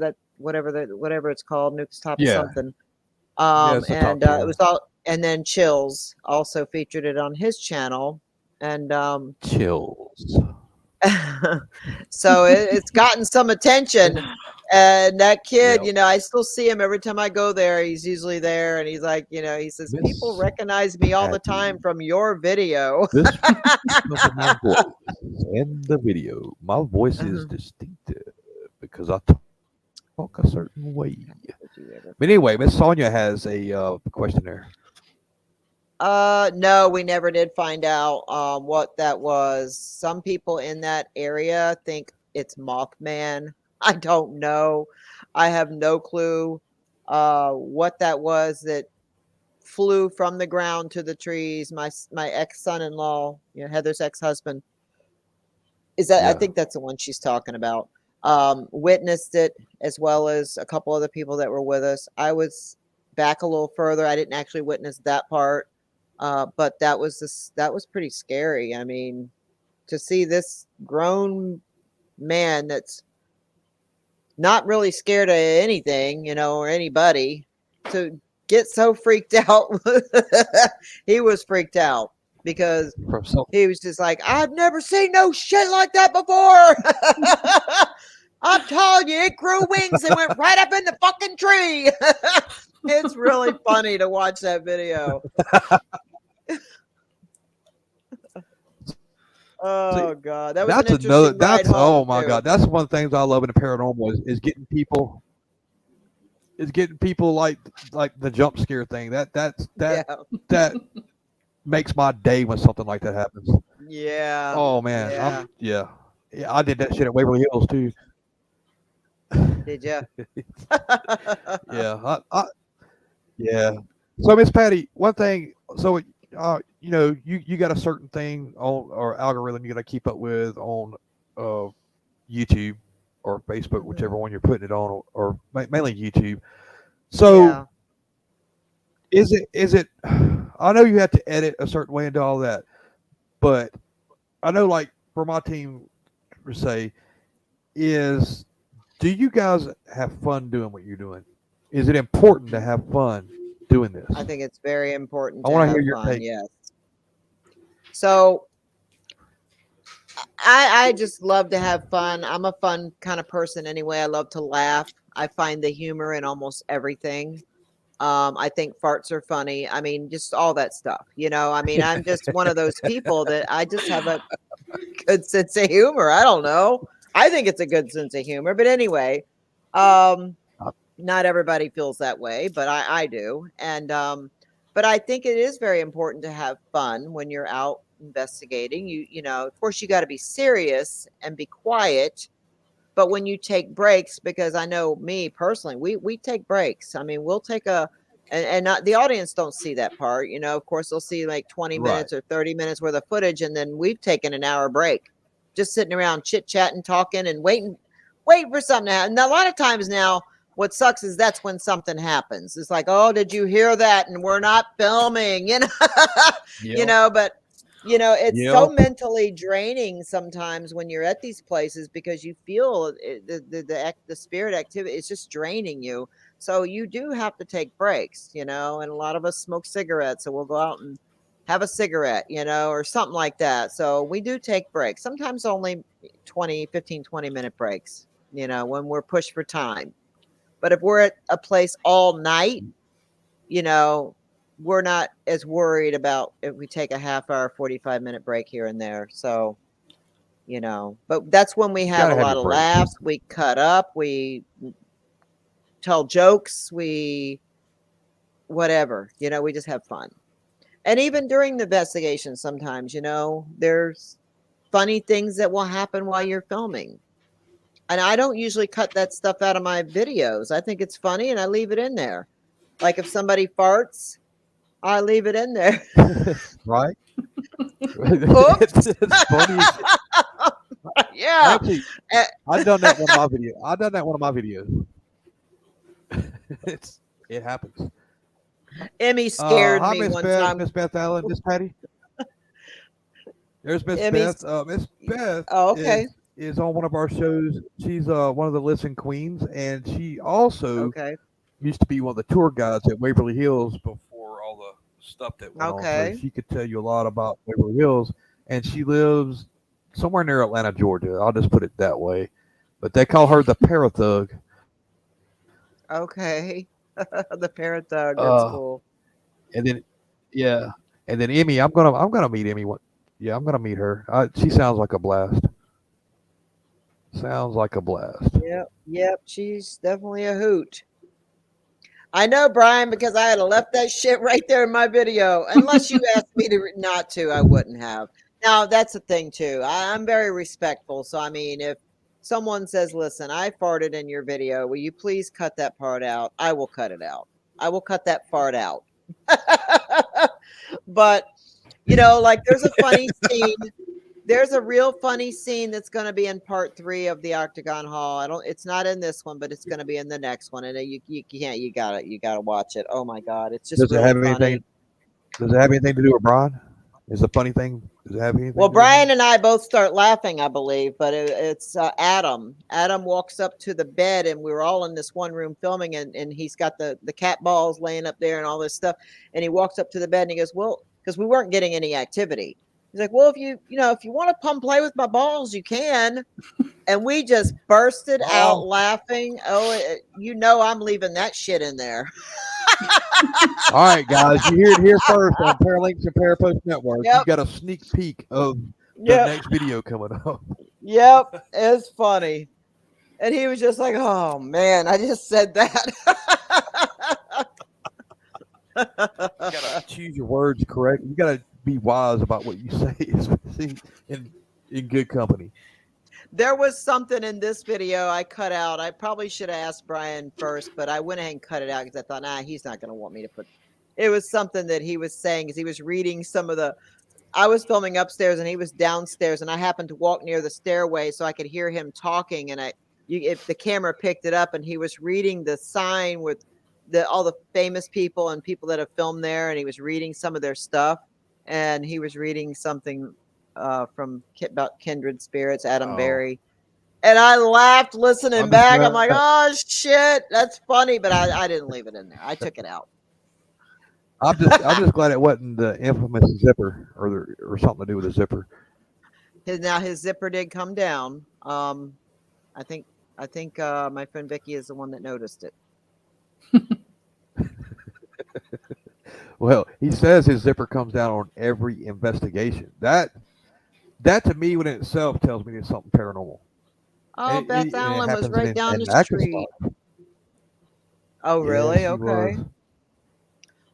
C: it's called, Nuke's Top something. It was all, and then Chills also featured it on his channel, and
A: Chills.
C: So it's gotten some attention. And that kid, I still see him every time I go there. He's usually there, and he's like, he says, people recognize me all the time from your video.
A: This is my voice in the video. My voice is distinctive because I talk a certain way. But anyway, Miss Sonia has a question there.
C: No, we never did find out what that was. Some people in that area think it's Mothman. I don't know. I have no clue what that was that flew from the ground to the trees. My ex-son-in-law, Heather's ex-husband, is that? I think that's the one she's talking about. Witnessed it, as well as a couple other people that were with us. I was back a little further. I didn't actually witness that part, but that was pretty scary. I mean, to see this grown man that's not really scared of anything, or anybody, to get so freaked out. He was freaked out. because
A: From some,
C: he was just like, I've never seen no shit like that before. I'm telling you, it grew wings and went right up in the fucking tree. It's really funny to watch that video. Oh God, that was an
A: that's another.
C: interesting ride
A: That's
C: home
A: oh my
C: too.
A: god. That's one of the things I love in the paranormal is getting people. Is getting people like the jump scare thing.
C: Yeah,
A: That makes my day when something like that happens.
C: yeah,
A: Oh man,
C: yeah.
A: yeah. I did that shit at Waverly Hills too.
C: Did you?
A: Yeah, yeah. So Miss Patty, one thing. So you got a certain thing on or algorithm you got to keep up with on uh, YouTube or Facebook,
C: Mhm.
A: whichever one you're putting it on, or mainly YouTube. So
C: Yeah.
A: is it? I know you have to edit a certain way and do all that, but I know like for my team, per se, is do you guys have fun doing what you're doing? Is it important to have fun doing this?
C: I think it's very important
A: I
C: to
A: want to
C: have
A: hear your
C: fun.
A: take.
C: Yes. So I just love to have fun. I'm a fun kind of person anyway. I love to laugh. I find the humor in almost everything. I think farts are funny. I mean, just all that stuff. I mean, I'm just one of those people that I just have a good sense of humor. I don't know. I think it's a good sense of humor. But anyway, um, not everybody feels that way, but I do. And but I think it is very important to have fun when you're out investigating. Of course you got to be serious and be quiet, but when you take breaks, because I know me personally, we take breaks. I mean, we'll take and not the audience don't see that part. Of course they'll see like 20
A: Right.
C: minutes or 30 minutes worth of footage, and then we've taken an hour break, just sitting around chit chatting, talking, and waiting for something to happen. And a lot of times now, what sucks is that's when something happens. It's like, oh, did you hear that? And we're not filming,
A: Yep.
C: but it's so
A: Yep.
C: mentally draining sometimes when you're at these places because you feel the spirit activity is just draining you. So you do have to take breaks, and a lot of us smoke cigarettes, so we'll go out and have a cigarette, or something like that. So we do take breaks, sometimes only 20 minute breaks, when we're pushed for time. But if we're at a place all night, you know, we're not as worried about if we take a half hour, 45-minute break here and there. So, but that's when we have a
A: Gotta have
C: lot
A: your
C: of
A: breaks.
C: laughs. We cut up, we tell jokes, we whatever, we just have fun. And even during the investigation, sometimes, there's funny things that will happen while you're filming. And I don't usually cut that stuff out of my videos. I think it's funny and I leave it in there. Like if somebody farts, I leave it in there.
A: Right?
C: Oops.
A: It's funny.
C: Yeah.
A: Actually,
C: Uh,
A: I've done that one of my videos. I've done that one of my videos. It happens.
C: Emmy scared
A: Hi
C: me
A: Miss
C: one
A: Beth,
C: time.
A: Miss Beth Allen, Miss Patty. There's Miss
C: Emmy's,
A: Beth. Miss Beth
C: oh, okay.
A: is on one of our shows. She's one of the listen queens, and she also
C: Okay.
A: used to be one of the tour guides at Waverly Hills before all the stuff that went on. So
C: Okay.
A: she could tell you a lot about Waverly Hills, and she lives somewhere near Atlanta, Georgia. I'll just put it that way. But they call her the Parathug.
C: Okay. The parrot dog. That's
A: Uh,
C: cool.
A: and then yeah, and then Emmy. I'm gonna meet Emmy. Yeah, I'm gonna meet her. She sounds like a blast. Sounds like a blast.
C: Yep. Yep. She's definitely a hoot. I know, Brian, because I had left that shit right there in my video. Unless you asked me to not to, I wouldn't have. Now, that's the thing, too. I'm very respectful. So, I mean, if someone says, listen, I farted in your video, will you please cut that part out? I will cut it out. I will cut that fart out. But, like there's a funny scene. There's a real funny scene that's going to be in part 3 of the Octagon Hall. It's not in this one, but it's going to be in the next one. And you can't, you got to watch it. Oh my God. It's just
A: Does it
C: really
A: have
C: funny.
A: anything? Does it have anything to do with Brian? Is the funny thing? Does it have anything?
C: Well,
A: to do with
C: Brian
A: him?
C: and I both start laughing, I believe, but it's Adam. Adam walks up to the bed, and we were all in this one room filming, and he's got the cat balls laying up there and all this stuff. And he walks up to the bed and he goes, well, because we weren't getting any activity. He's like, well, if you want to come play with my balls, you can. And we just bursted out laughing. I'm leaving that shit in there.
A: All right, guys, you hear it here first on Paralinks and Parapost Network.
C: Yep.
A: You got a sneak peek of the
C: Yep.
A: next video coming up.
C: Yep, it's funny. And he was just like, oh man, I just said that.
A: You gotta choose your words correct. You gotta be wise about what you say, especially in good company.
C: There was something in this video I cut out. I probably should have asked Brian first, but I went ahead and cut it out because I thought, he's not going to want me to put. It was something that he was saying because he was reading some of the. I was filming upstairs and he was downstairs, and I happened to walk near the stairway so I could hear him talking. And if the camera picked it up, and he was reading the sign with all the famous people and people that have filmed there, and he was reading some of their stuff, and he was reading something from about kindred spirits, Adam Berry. And I laughed listening back. I'm like, oh shit, that's funny, but I didn't leave it in there. I took it out.
A: I'm just glad it wasn't the infamous zipper or something to do with the zipper.
C: His zipper did come down. I think my friend Vicky is the one that noticed it.
A: Well, he says his zipper comes down on every investigation. That to me, in itself, tells me there's something paranormal.
C: Oh, Beth Allen was right down the street. Oh, really? Okay.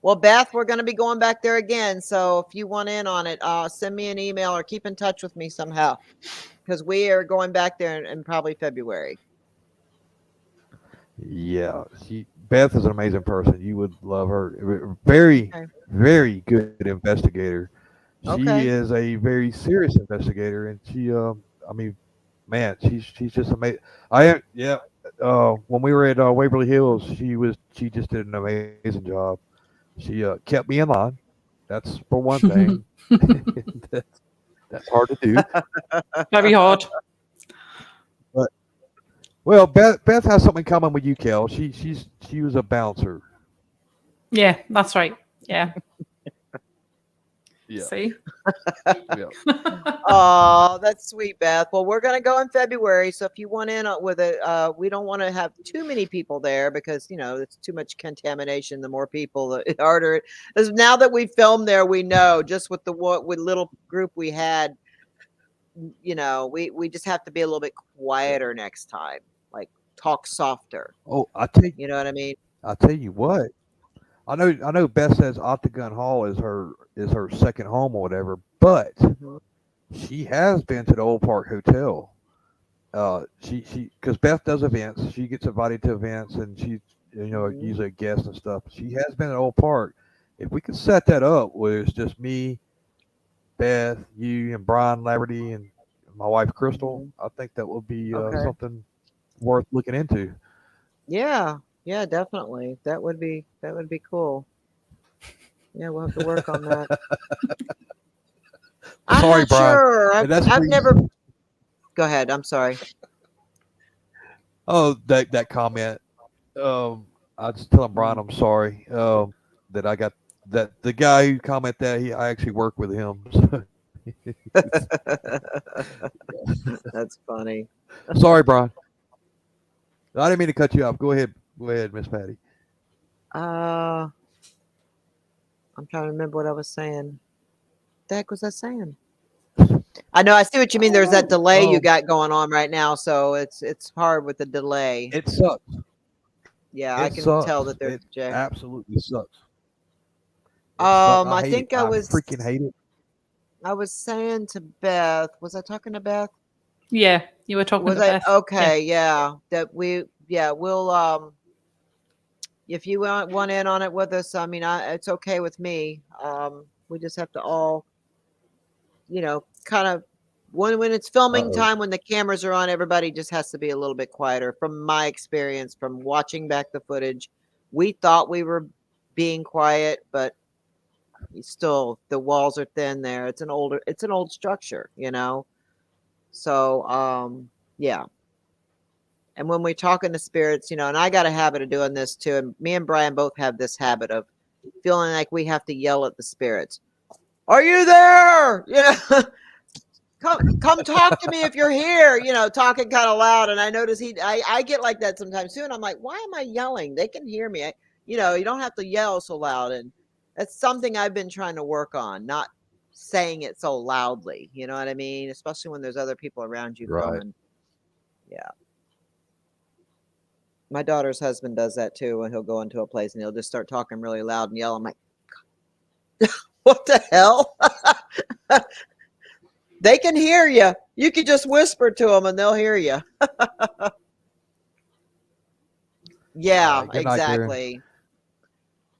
C: Well, Beth, we're going to be going back there again. So if you want in on it, send me an email or keep in touch with me somehow, because we are going back there in probably February.
A: Yeah, Beth is an amazing person. You would love her. Very, very good investigator. She is a very serious investigator, and she, I mean, man, she's just amazing. When we were at Waverly Hills, she just did an amazing job. She kept me in line. That's for one thing. That's hard to do.
B: Very hard.
A: But well, Beth has something in common with you, Kell. She was a bouncer.
B: Yeah, that's right. Yeah.
A: Yeah.
B: See?
A: Yeah.
C: Oh, that's sweet, Beth. Well, we're going to go in February. So if you want in with it, we don't want to have too many people there because, it's too much contamination. The more people, the harder. As now that we filmed there, we know just with with little group we had, we just have to be a little bit quieter next time. Like talk softer.
A: Oh,
C: you know what I mean?
A: I'll tell you what. I know Beth says Octagon Hall is her second home or whatever, but she has been to the Old Park Hotel. Because Beth does events, she gets invited to events, and she's usually a guest and stuff. She has been at Old Park. If we could set that up where it's just me, Beth, you, and Brian Laverty, and my wife Crystal, I think that would be something worth looking into.
C: Yeah. Yeah, definitely. That would be cool. Yeah, we'll have to work on that.
A: Sorry, Brian.
C: Sure. I've never. Go ahead. I'm sorry.
A: Oh, that comment. I just telling Brian I'm sorry. That I got that the guy who commented that I actually work with him.
C: That's funny.
A: Sorry, Brian. I didn't mean to cut you off. Go ahead, Miss Patty.
C: I'm trying to remember what I was saying. What the heck was I saying? I know. I see what you mean. There's that delay you got going on right now, so it's hard with the delay.
A: It sucks.
C: Yeah, I can tell that there's
A: it absolutely sucks.
C: I think I was
A: freaking hate it.
C: I was saying to Beth. Was I talking to Beth?
B: Yeah, you were talking to Beth.
C: Okay, yeah. That we'll if you want in on it with us, I mean, it's okay with me. We just have to all, kind of when it's filming time, when the cameras are on, everybody just has to be a little bit quieter. From my experience, from watching back the footage, we thought we were being quiet, but still the walls are thin there. It's an old structure, So, yeah. And when we're talking to spirits, and I got a habit of doing this too. And me and Brian both have this habit of feeling like we have to yell at the spirits. are you there? You know, come talk to me if you're here, you know, talking kind of loud. And I notice I get like that sometimes too. And I'm like, why am I yelling? They can hear me. You know, you don't have to yell so loud. And that's something I've been trying to work on, not saying it so loudly. You know what I mean? Especially when there's other people around you
A: Right.
C: filming. Yeah. My daughter's husband does that too. When he'll go into a place and he'll just start talking really loud and yell. I'm like, what the hell? They can hear you. You can just whisper to them and they'll hear you. Yeah,
A: Good night, Karen.
C: exactly.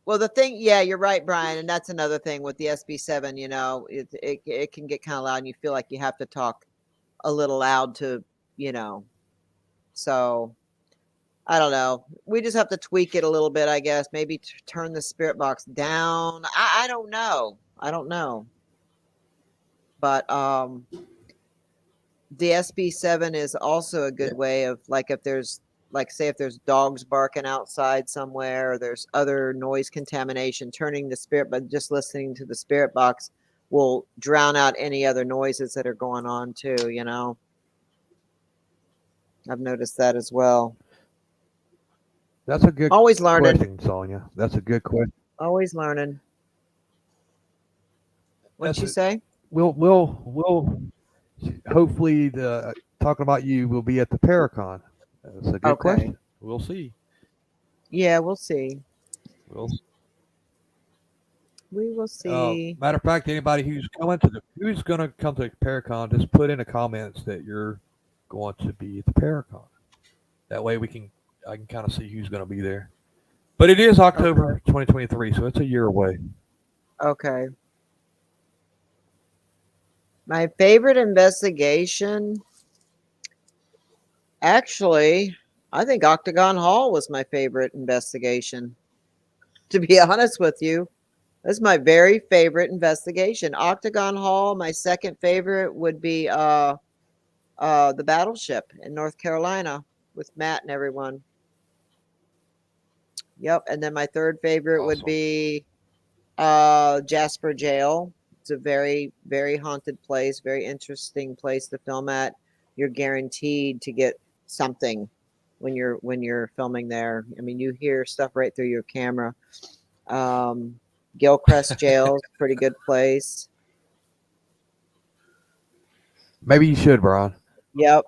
C: Well, the thing, yeah, you're right, Brian. And that's another thing with the SB7, you know, it can get kind of loud and you feel like you have to talk a little loud to, you know, so I don't know. We just have to tweak it a little bit, I guess. Maybe turn the spirit box down. I don't know. I don't know. But the SB7 is also a good way of, like, if there's, like, say if there's dogs barking outside somewhere, or there's other noise contamination, turning the spirit, but just listening to the spirit box will drown out any other noises that are going on too, you know. I've noticed that as well.
A: That's a good
C: Always learning.
A: question, Sonia. That's a good question.
C: Always learning. What'd
A: That's
C: you say?
A: We'll hopefully the talking about you will be at the Paracon. That's a good
C: Okay.
A: question. We'll see.
C: Yeah, we'll see.
A: We'll
C: We will see.
A: matter of fact, anybody who's going to come to Paracon, just put in the comments that you're going to be at the Paracon. That way I can kind of see who's going to be there. But it is October 2023, so it's a year away.
C: Okay. My favorite investigation, actually, I think Octagon Hall was my favorite investigation. To be honest with you, that's my very favorite investigation. Octagon Hall. My second favorite would be the Battleship in North Carolina with Matt and everyone. Yep. And then my third favorite would
A: Awesome.
C: be Jasper Jail. It's a very, very haunted place, very interesting place to film at. You're guaranteed to get something when you're filming there. I mean, you hear stuff right through your camera. Gilchrist Jail is a pretty good place.
A: Maybe you should, Brian.
C: Yep,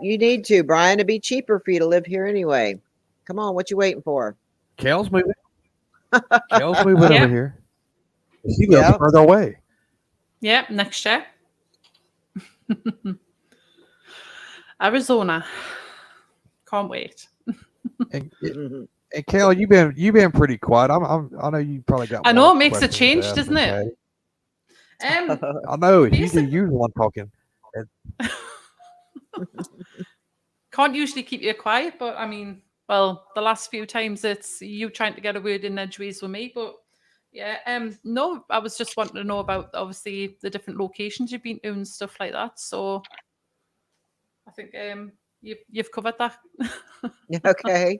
C: you need to, Brian. It'd be cheaper for you to live here anyway. Come on, what you waiting for?
A: Kale's moving. Kale's moving
B: Yeah.
A: over here. She lives
C: Yep.
A: further away.
B: Yeah, next year. Arizona. Can't wait.
A: And Kale, you've been pretty quiet. I know you probably got.
B: I
A: more
B: know it makes a
A: questions to
B: change,
A: ask
B: doesn't
A: than
B: it? Um,
A: Patty. I know it's usually
B: Basic-
A: you the one talking.
B: can't usually keep you quiet, but I mean, well, the last few times it's you trying to get a word in edgeways with me, but yeah, no, I was just wanting to know about obviously the different locations you've been to and stuff like that. So I think you've covered that.
C: Okay.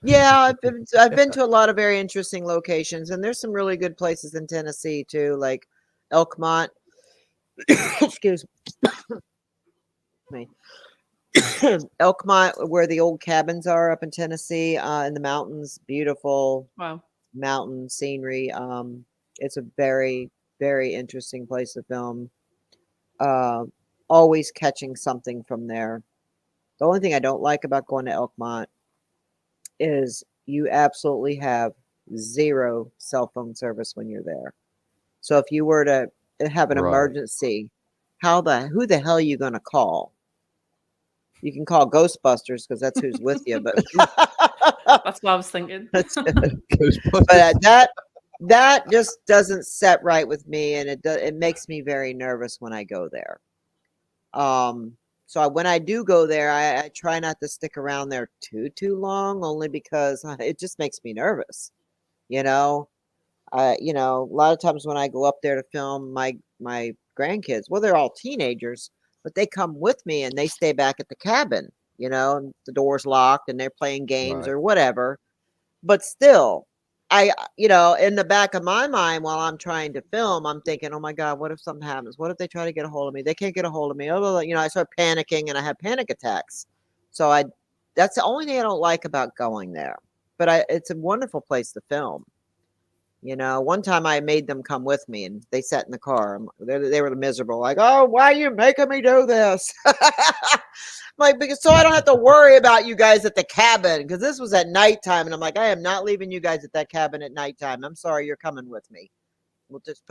C: Yeah, I've been to a lot of very interesting locations, and there's some really good places in Tennessee too, like Elkmont. Excuse me. Elkmont, where the old cabins are up in Tennessee, in the mountains. Beautiful
B: Wow.
C: mountain scenery. It's a very, very interesting place to film. Always catching something from there. The only thing I don't like about going to Elkmont is you absolutely have zero cell phone service when you're there. So if you were to have an
A: Right.
C: emergency, who the hell are you going to call? You can call Ghostbusters because that's who's with you, but
B: That's what I was thinking.
C: but that just doesn't set right with me, and it makes me very nervous when I go there. So when I do go there, I try not to stick around there too long, only because it just makes me nervous. You know, a lot of times when I go up there to film my grandkids, well, they're all teenagers, but they come with me and they stay back at the cabin. And the door's locked and they're playing games
A: Right.
C: or whatever. But still, in the back of my mind while I'm trying to film, I'm thinking, oh my God, what if something happens? What if they try to get a hold of me? They can't get a hold of me. Oh, I start panicking and I have panic attacks. So that's the only thing I don't like about going there. But it's a wonderful place to film. One time I made them come with me and they sat in the car. They were miserable. Like, oh, why are you making me do this? Because so I don't have to worry about you guys at the cabin, because this was at nighttime. And I'm like, I am not leaving you guys at that cabin at nighttime. I'm sorry, you're coming with me. We'll just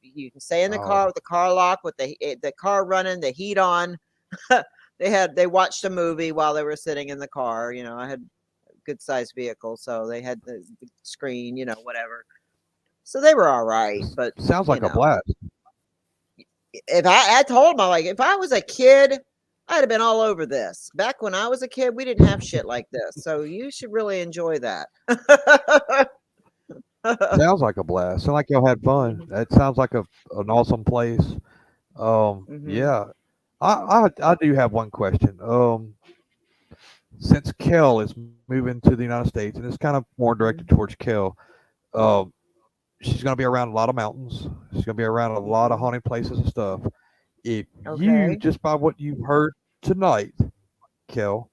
C: you can stay in the car with the car lock, with the car running, the heat on. They watched a movie while they were sitting in the car. I had a good sized vehicle, so they had the screen, whatever. So they were all right, but
A: sounds like a blast.
C: If I told them, I'm like, if I was a kid, I'd have been all over this. Back when I was a kid, we didn't have shit like this. So you should really enjoy that.
A: Sounds like a blast. Sounds like y'all had fun. That sounds like an awesome place. Yeah. I do have one question. Since Kell is moving to the United States, and it's kind of more directed towards Kell, she's going to be around a lot of mountains. She's going to be around a lot of haunted places and stuff. If you, just by what you've heard tonight, Kell,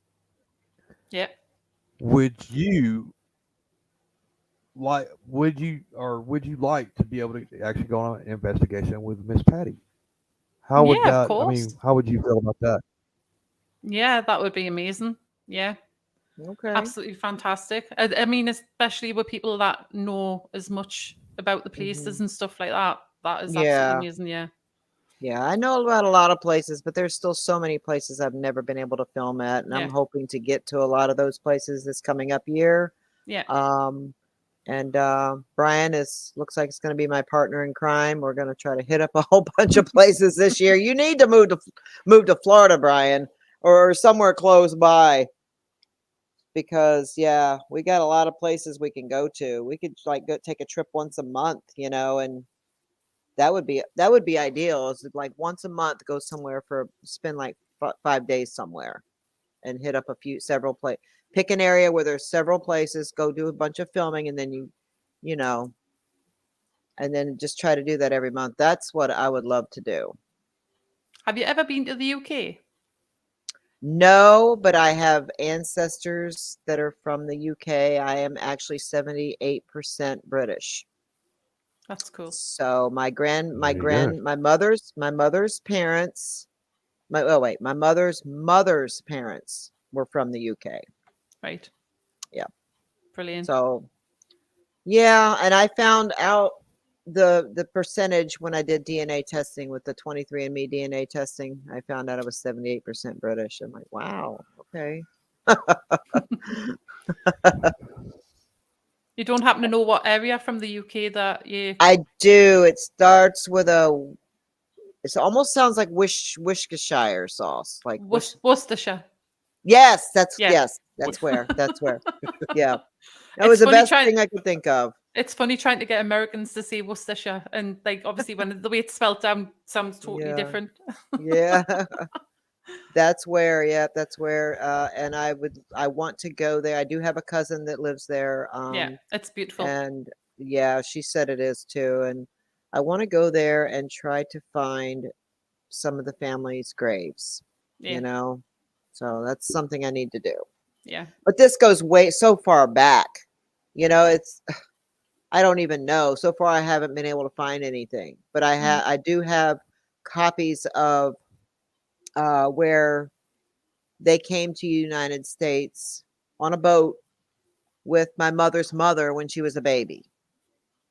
A: would you like to be able to actually go on an investigation with Miss Patty? How would that?
B: Of course.
A: I mean, how would you feel about that?
B: Yeah, that would be amazing. Yeah.
C: Okay.
B: Absolutely fantastic. I mean, especially with people that know as much about the places and stuff like that. That is absolutely amazing. Yeah.
C: Yeah, I know about a lot of places, but there's still so many places I've never been able to film at, and I'm hoping to get to a lot of those places this coming up year.
B: Yeah.
C: And Brian looks like it's going to be my partner in crime. We're going to try to hit up a whole bunch of places this year. You need to move to Florida, Brian, or somewhere close by, because we got a lot of places we can go to. We could go take a trip once a month, and that would be ideal. Is like once a month, go somewhere spend like 5 days somewhere, and hit up several places. Pick an area where there's several places. Go do a bunch of filming, and then and then just try to do that every month. That's what I would love to do.
B: Have you ever been to the UK?
C: No, but I have ancestors that are from the UK. I am actually 78% British.
B: That's cool.
C: So my mother's parents, my mother's parents were from the UK.
B: Right.
C: Yeah.
B: Brilliant.
C: So yeah, and I found out the percentage when I did DNA testing with the 23andMe DNA testing. I found out I was 78% British. I'm like, wow, okay.
B: You don't happen to know what area from the UK that you...
C: I do. It starts with it almost sounds like Worcestershire sauce. Like
B: Worcestershire.
C: Yes, that's where. Yeah. That was the best thing I could think of.
B: It's funny trying to get Americans to say Worcestershire, and obviously when the way it's spelled down sounds totally different.
C: Yeah. That's where, and I want to go there. I do have a cousin that lives there.
B: It's beautiful.
C: And she said it is too. And I want to go there and try to find some of the family's graves, so that's something I need to do.
B: Yeah.
C: But this goes so far back, I don't even know. So far, I haven't been able to find anything, but I do have copies of where they came to the United States on a boat with my mother's mother when she was a baby.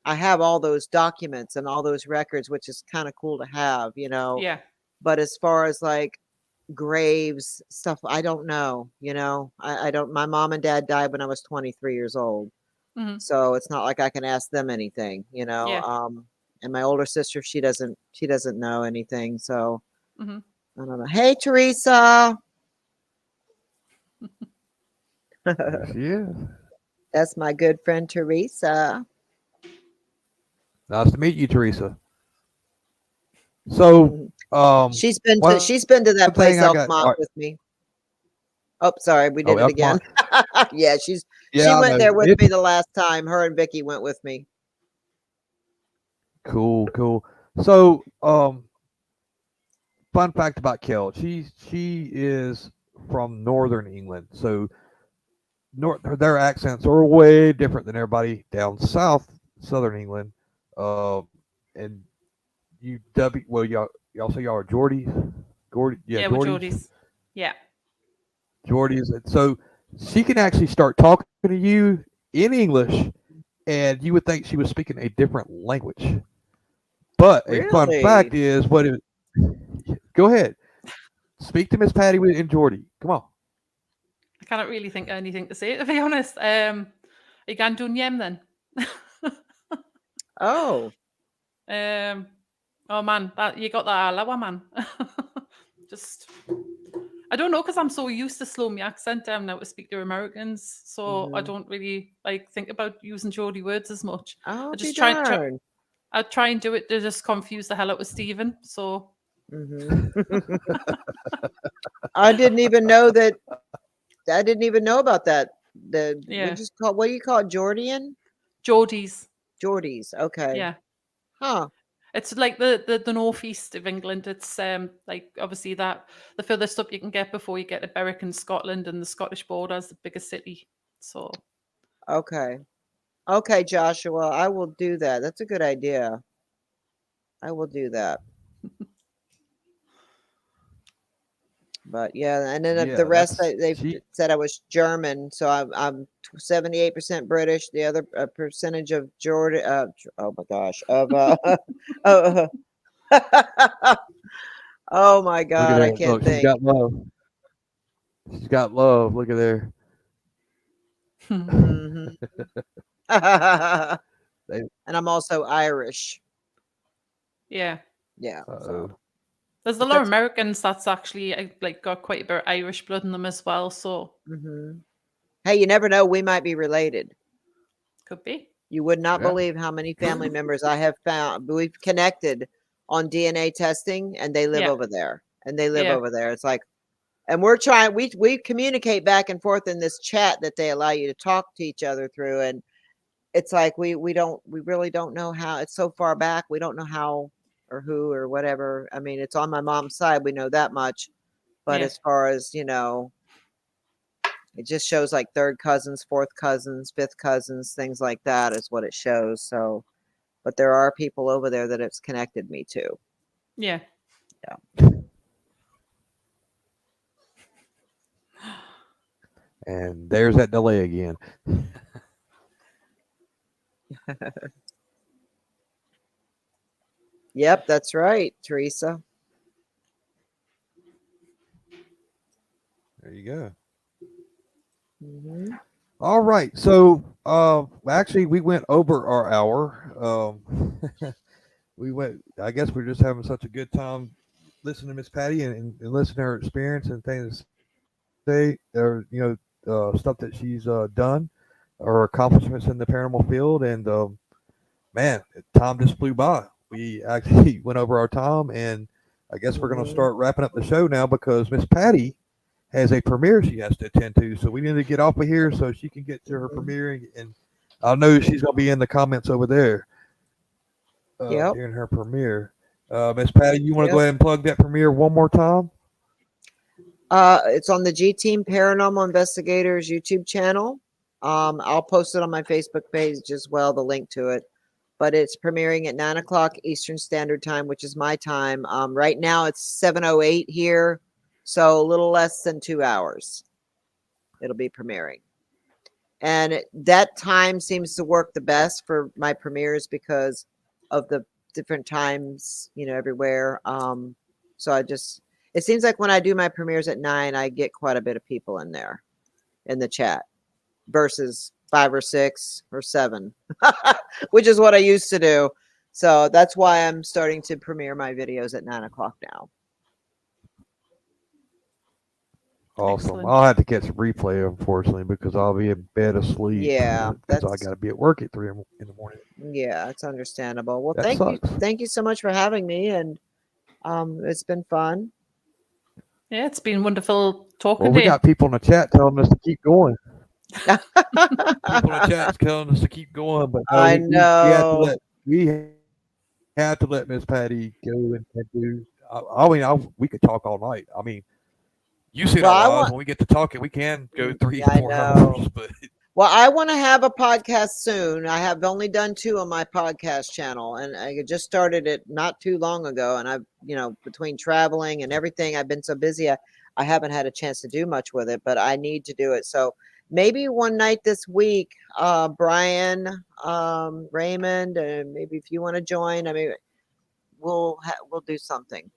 C: I have all those documents and all those records, which is kind of cool to have,
B: Yeah.
C: But as far as like graves stuff, I don't know, I don't. My mom and dad died when I was 23 years old.
B: Mm-hmm.
C: So it's not like I can ask them anything, and my older sister, she doesn't know anything. So I don't know. Hey, Teresa.
A: Yeah.
C: That's my good friend, Teresa.
A: Nice to meet you, Teresa. So,
C: she's been to that place Elkmont with me. Oh, sorry, we did it again. Yeah, She
A: I
C: went
A: know.
C: there with me the last time. Her and Vicky went with me.
A: Cool, cool. So, fun fact about Kel, she is from Northern England, so their accents are way different than everybody down south, Southern England. And you well y'all say y'all are Geordies, yeah,
B: Yeah, we're
A: Geordies,
B: Geordies. Yeah.
A: Geordies. And so she can actually start talking to you in English, and you would think she was speaking a different language. But a fun
C: Really?
A: fact is, go ahead, speak to Miss Patty in Geordie. Come on.
B: I cannot really think of anything to say, to be honest. You can do yem then.
C: Oh,
B: Oh man, that you got that alawa man. Just I don't know because I'm so used to slow my accent down now to speak to Americans, so I
C: mhm.
B: don't really like think about using Geordie words as much.
C: I'll
B: I
C: be
B: just try
C: darned.
B: I try and do it to just confuse the hell out of Stephen. So
C: Mhm. I didn't even know that. I didn't even know about that. The
B: yeah,
C: what do you call it? Geordian?
B: Geordies.
C: Geordies. Okay.
B: Yeah,
C: Huh.
B: it's like the northeast of England. It's like obviously that the furthest up you can get before you get to Berwick in Scotland, and the Scottish border is the biggest city. So
C: Okay. Okay, Joshua. I will do that. That's a good idea. I will do that. But yeah, and then the
A: Yeah,
C: rest
A: that's
C: they
A: she.
C: said I was German, so I'm 78% British. The other percentage of Jordan. Oh my gosh, of uh, oh my
A: Look at
C: God, I
A: that.
C: can't
A: Look, she's
C: think.
A: got love. She's got love. Look at there.
C: Hmm. And
A: They,
C: I'm also Irish.
B: yeah.
C: Yeah, so
A: uh-oh.
B: There's a
C: but
B: lot of
C: that's
B: Americans that's actually like got quite a bit of Irish blood in them as well, so
C: hmm Hey, you never know, we might be related.
B: could be.
C: You would not
A: Yeah.
C: believe how many family members I have found. We've connected on DNA testing, and they live
B: Yeah,
C: over there. And they live
B: yeah,
C: over there. It's like, and we're trying. We communicate back and forth in this chat that they allow you to talk to each other through, and it's like we really don't know how. It's so far back, we don't know how or who or whatever. I mean, it's on my mom's side. We know that much, but
B: yeah,
C: as far as it just shows like third cousins, fourth cousins, fifth cousins, things like that is what it shows. So, but there are people over there that it's connected me to.
B: yeah.
A: And there's that delay again.
C: Yep, that's right, Teresa.
A: There you go.
C: Hmm.
A: All right. So, actually, we went over our hour. We went. I guess we're just having such a good time listening to Miss Patty and listening to her experience and things to say, or stuff that she's done, or accomplishments in the paranormal field. And man, time just flew by. We actually went over our time, and I guess we're going to
C: Hmm.
A: start wrapping up the show now because Miss Patty has a premiere she has to attend to. So we need to get off of here so she can get to her
C: Hmm.
A: premiere, and I know she's going to be in the comments over there
C: Yep.
A: during her premiere. Miss Patty, you want to go
C: Yep.
A: ahead and plug that premiere one more time?
C: It's on the G-Team Paranormal Investigators YouTube channel. I'll post it on my Facebook page as well, the link to it. But it's premiering at 9 o'clock Eastern Standard Time, which is my time. Right now it's 7:08 here, so a little less than 2 hours. It'll be premiering, and that time seems to work the best for my premieres because of the different times, everywhere. So it seems like when I do my premieres at 9, I get quite a bit of people in there in the chat versus 5 or 6 or 7, which is what I used to do. So that's why I'm starting to premiere my videos at 9 o'clock now.
A: Awesome.
B: Excellent.
A: I'll have to catch a replay, unfortunately, because I'll be in bed asleep
C: Yeah,
A: because I got to be at work at 3 in the morning.
C: yeah, it's understandable. Well,
A: That sucks.
C: thank you so much for having me, and it's been fun.
B: Yeah, it's been wonderful
A: Well,
B: talking to
A: we
B: you.
A: got people in the chat telling us to keep going. People in the chat's telling us to keep going, but no,
C: I
A: we have to
C: know.
A: let Miss Patty go and do. We could talk all night. I mean, you see our
C: Well, I
A: lives
C: want.
A: when we get to talking, we can go three,
C: Yeah, I
A: 4 hours.
C: know.
A: But
C: Well, I want to have a podcast soon. I have only done 2 on my podcast channel, and I just started it not too long ago. And between traveling and everything, I've been so busy, I haven't had a chance to do much with it, but I need to do it. So maybe one night this week, Brian, Raymond, and maybe if you want to join, I mean, we'll do something.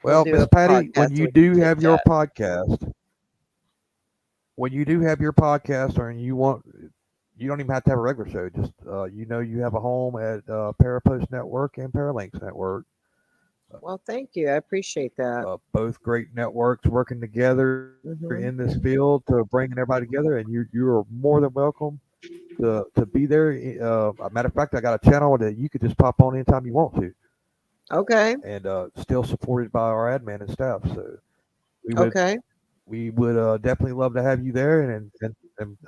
C: We'll
A: well,
C: do
A: Miss
C: a
A: Patty,
C: podcast so we can chit chat.
A: when you do have your podcast, or you don't even have to have a regular show. Just you have a home at Parapost Network and Paralanx Network.
C: Well, thank you. I appreciate that.
A: Both great networks working together in this
C: Hmm.
A: field to bringing everybody together, and you are more than welcome to be there. A matter of fact, I got a channel that you could just pop on anytime you want to,
C: Okay.
A: and still supported by our admin and staff. So we would
C: Okay.
A: definitely love to have you there, and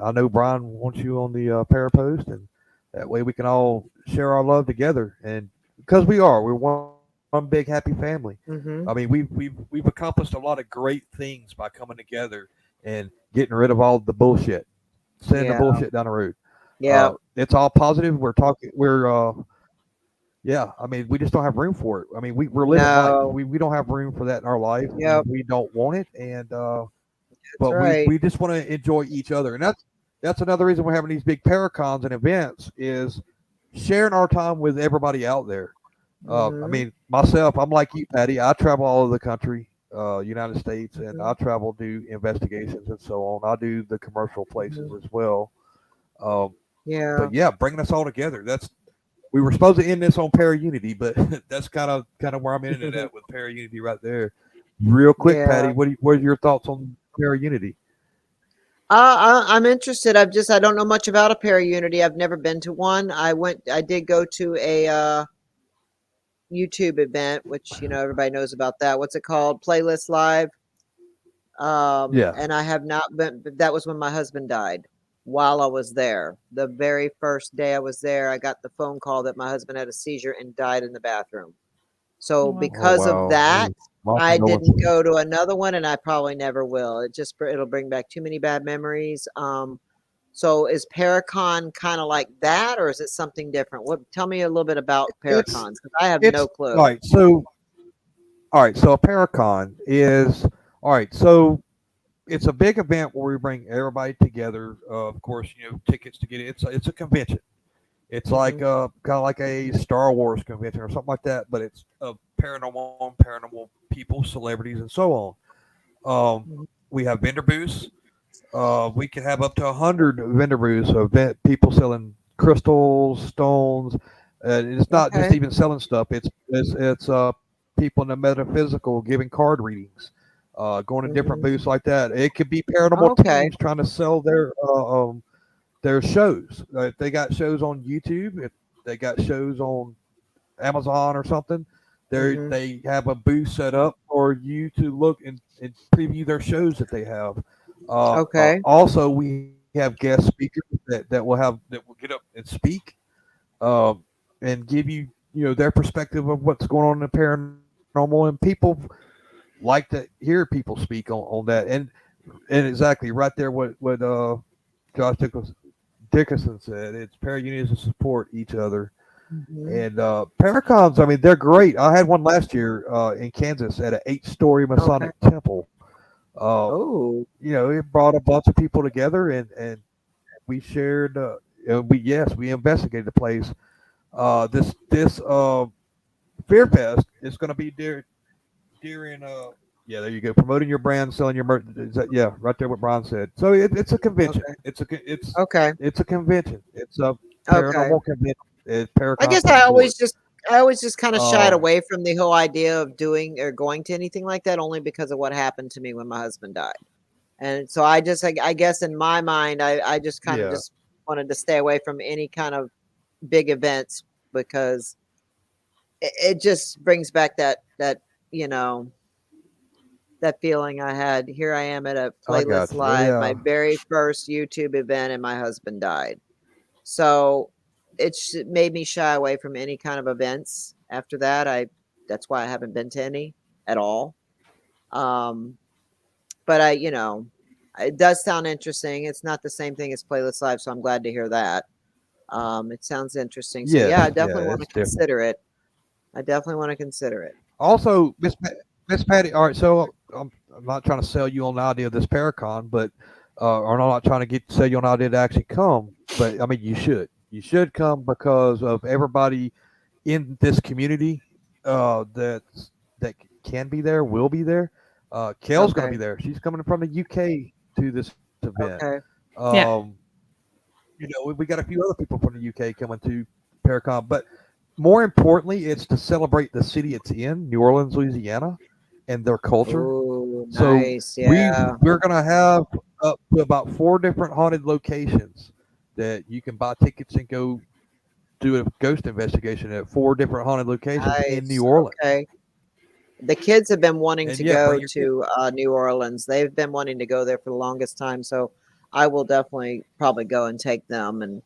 A: I know Brian wants you on the Parapost, and that way we can all share our love together. And because we're one big happy family. I mean,
C: Hmm.
A: we've accomplished a lot of great things by coming together and getting rid of all the bullshit, sending the
C: Yeah.
A: bullshit down the road.
C: Yeah.
A: It's all positive. We're talking. Yeah. I mean, we just don't have room for it. I mean, we're living life.
C: No.
A: We don't have room for that in our life, and
C: Yep.
A: we don't want it. And
C: That's
A: but
C: right.
A: we just want to enjoy each other, and that's another reason we're having these big paracons and events is sharing our time with everybody out there. I
C: Hmm.
A: mean, myself, I'm like you, Patty. I travel all over the country, United States, and I travel, do investigations and so on. I do the commercial places
C: Hmm.
A: as well. Um,
C: Yeah.
A: but yeah, bringing us all together. That's we were supposed to end this on Paraunity, but that's kind of where I'm ending it at with Paraunity right there. Real quick,
C: Yeah.
A: Patty, what are your thoughts on Paraunity?
C: I'm interested. I don't know much about a Paraunity. I've never been to one. I did go to a YouTube event, which everybody knows about that. What's it called? Playlist Live.
A: Yes.
C: And I have not been. That was when my husband died. While I was there, the very first day I was there, I got the phone call that my husband had a seizure and died in the bathroom. So
B: Wow.
A: Oh
C: because of
A: wow.
C: that,
A: Ooh, my
C: I didn't
A: condolences.
C: go to another one, and I probably never will. It'll bring back too many bad memories. So is Paracon kind of like that, or is it something different? Tell me a little bit about
A: It's
C: Paracons because I have
A: it's
C: no
A: all
C: clue.
A: right. So all right. So a Paracon is all right. So it's a big event where we bring everybody together. Of course, tickets to get it. It's a convention. It's like
C: Hmm.
A: kind of like a Star Wars convention or something like that, but it's paranormal people, celebrities, and so on. We have vendor booths. We can have up to 100 vendor booths of people selling crystals, stones. It's not just
C: Okay.
A: even selling stuff. It's people in the metaphysical giving card readings, going to different
C: Hmm.
A: booths like that. It could be paranormal
C: Okay.
A: teams trying to sell their shows. If they got shows on YouTube, if they got shows on Amazon or something,
C: Hmm.
A: they have a booth set up for you to look and preview their shows that they have.
C: Okay.
A: Also, we have guest speakers that will get up and speak, um, and give their perspective of what's going on in the paranormal, and people like to hear people speak on that, and exactly right there what Josh Dickinson said. It's para-units to support each other.
C: Hmm.
A: And Paracons, I mean, they're great. I had one last year in Kansas at an 8-story
C: Okay.
A: Masonic temple.
C: Oh.
A: It brought a bunch of people together, and we shared. We investigated the place. This Fear Fest is going to be during yeah, there you go, promoting your brand, selling your merch. Yeah, right there what Brian said. So it's a convention.
C: Okay.
A: It's
C: Okay.
A: it's a convention. It's a
C: Okay.
A: paranormal convention.
C: I
A: Paracon
C: guess
A: puts forth.
C: I always just kind of shied
A: Um,
C: away from the whole idea of doing or going to anything like that only because of what happened to me when my husband died. And so I guess in my mind, I just kind of
A: yeah,
C: just wanted to stay away from any kind of big events because it just brings back that, you know, that feeling I had. Here I am at a
A: I got
C: Playlist
A: you.
C: Live, my
A: Yeah.
C: very first YouTube event, and my husband died. So it made me shy away from any kind of events. After that, that's why I haven't been to any at all. But it does sound interesting. It's not the same thing as Playlist Live, so I'm glad to hear that. It sounds interesting. So yeah, I
A: Yes.
C: definitely
A: Yeah.
C: want to
A: It's different.
C: consider it. I definitely want to consider it.
A: Also, Miss Patty. All right. So I'm not trying to sell you on the idea of this Paracon, but or I'm not trying to sell you on the idea to actually come. But I mean, you should. You should come because of everybody in this community that can be there, will be there. Kell's going to
C: Okay.
A: be there. She's coming from the UK to this event.
C: Okay.
B: Yeah.
A: We got a few other people from the UK coming to Paracon, but more importantly, it's to celebrate the city it's in, New Orleans, Louisiana, and their culture.
C: Oh,
A: So
C: nice. Yeah.
A: we're going to have up to about 4 different haunted locations that you can buy tickets and go do a ghost investigation at 4 different haunted locations in
C: Nice.
A: New Orleans.
C: Okay. The kids have been wanting
A: And
C: to
A: yeah,
C: go
A: bring your kids.
C: to New Orleans. They've been wanting to go there for the longest time. So I will definitely probably go and take them. And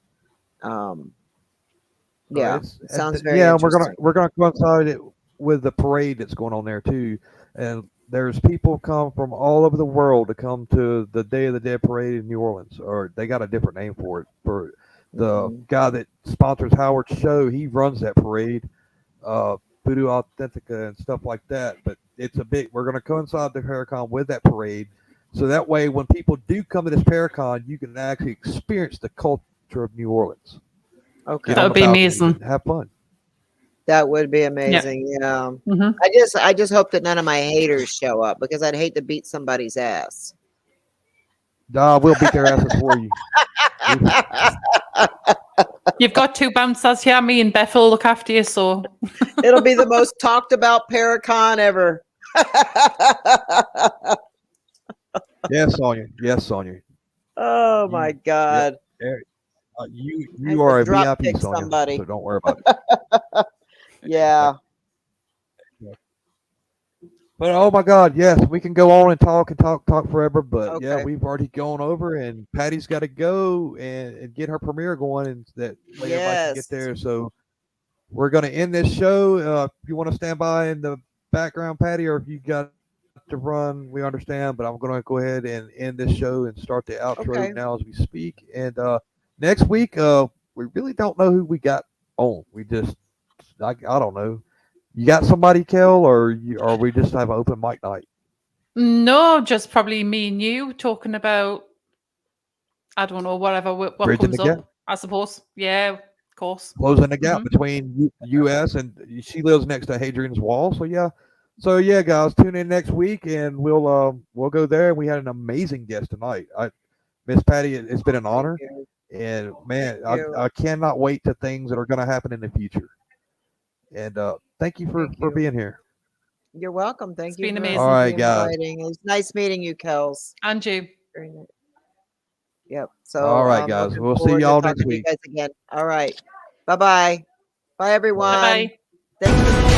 C: yeah, it sounds very
A: Yeah,
C: interesting.
A: we're gonna coincide it with the parade that's going on there too. And there's people come from all over the world to come to the Day of the Dead parade in New Orleans, or they got a different name for it. For the guy that sponsors Howard's show, he runs that parade. Voodoo Authentica and stuff like that. But we're going to coincide the Paracon with that parade. So that way, when people do come to this Paracon, you can actually experience the culture of New Orleans.
C: Okay.
B: That would be amazing.
A: Have fun.
C: That would be amazing. Yeah.
B: Mhm.
C: I just hope that none of my haters show up because I'd hate to beat somebody's ass.
A: Nah, we'll beat their asses for you.
B: You've got 2 bouncers here. Me and Beth will look after you. So
C: It'll be the most talked about Paracon ever.
A: Yes, Sonia. Yes, Sonia.
C: Oh my God.
A: You are a
C: drop
A: VIP,
C: kick
A: Sonia.
C: somebody.
A: So don't worry about it.
C: Yeah.
A: But oh my God, yes, we can go on and talk forever. But yeah,
C: Okay.
A: we've already gone over, and Patty's got to go and get her premiere going, and that way everybody can get there. So we're going to end this show. If you want to stand by in the background, Patty, or if you got to run, we understand. But I'm going to go ahead and end this show and start the outro now as we speak. And next week, we really don't know who we got on. We just, I don't know. You got somebody, Kell, or we just have an open mic night?
B: no, just probably me and you talking about, I don't know, whatever what
A: Bridging
B: comes
A: the gap.
B: up. I suppose. Yeah, of course.
A: Closing the gap between U.S. and she lives next to Hadrian's Wall. So yeah, guys, tune in next week and we'll go there. We had an amazing guest tonight. Miss Patty, it's been an honor, and man, I cannot wait to things that are going to happen in the future. And thank you for being here.
C: You're welcome. Thank you.
B: It's been amazing.
C: For
A: All right, guys.
C: inviting. It was nice meeting you, Kels.
B: And you.
C: Yep. So
A: all right, guys.
C: looking
A: We'll see
C: forward to
A: y'all
C: talking
A: next
C: to you
A: week.
C: guys again. All right. Bye-bye. Bye, everyone.
B: Bye-bye.
C: Thank you.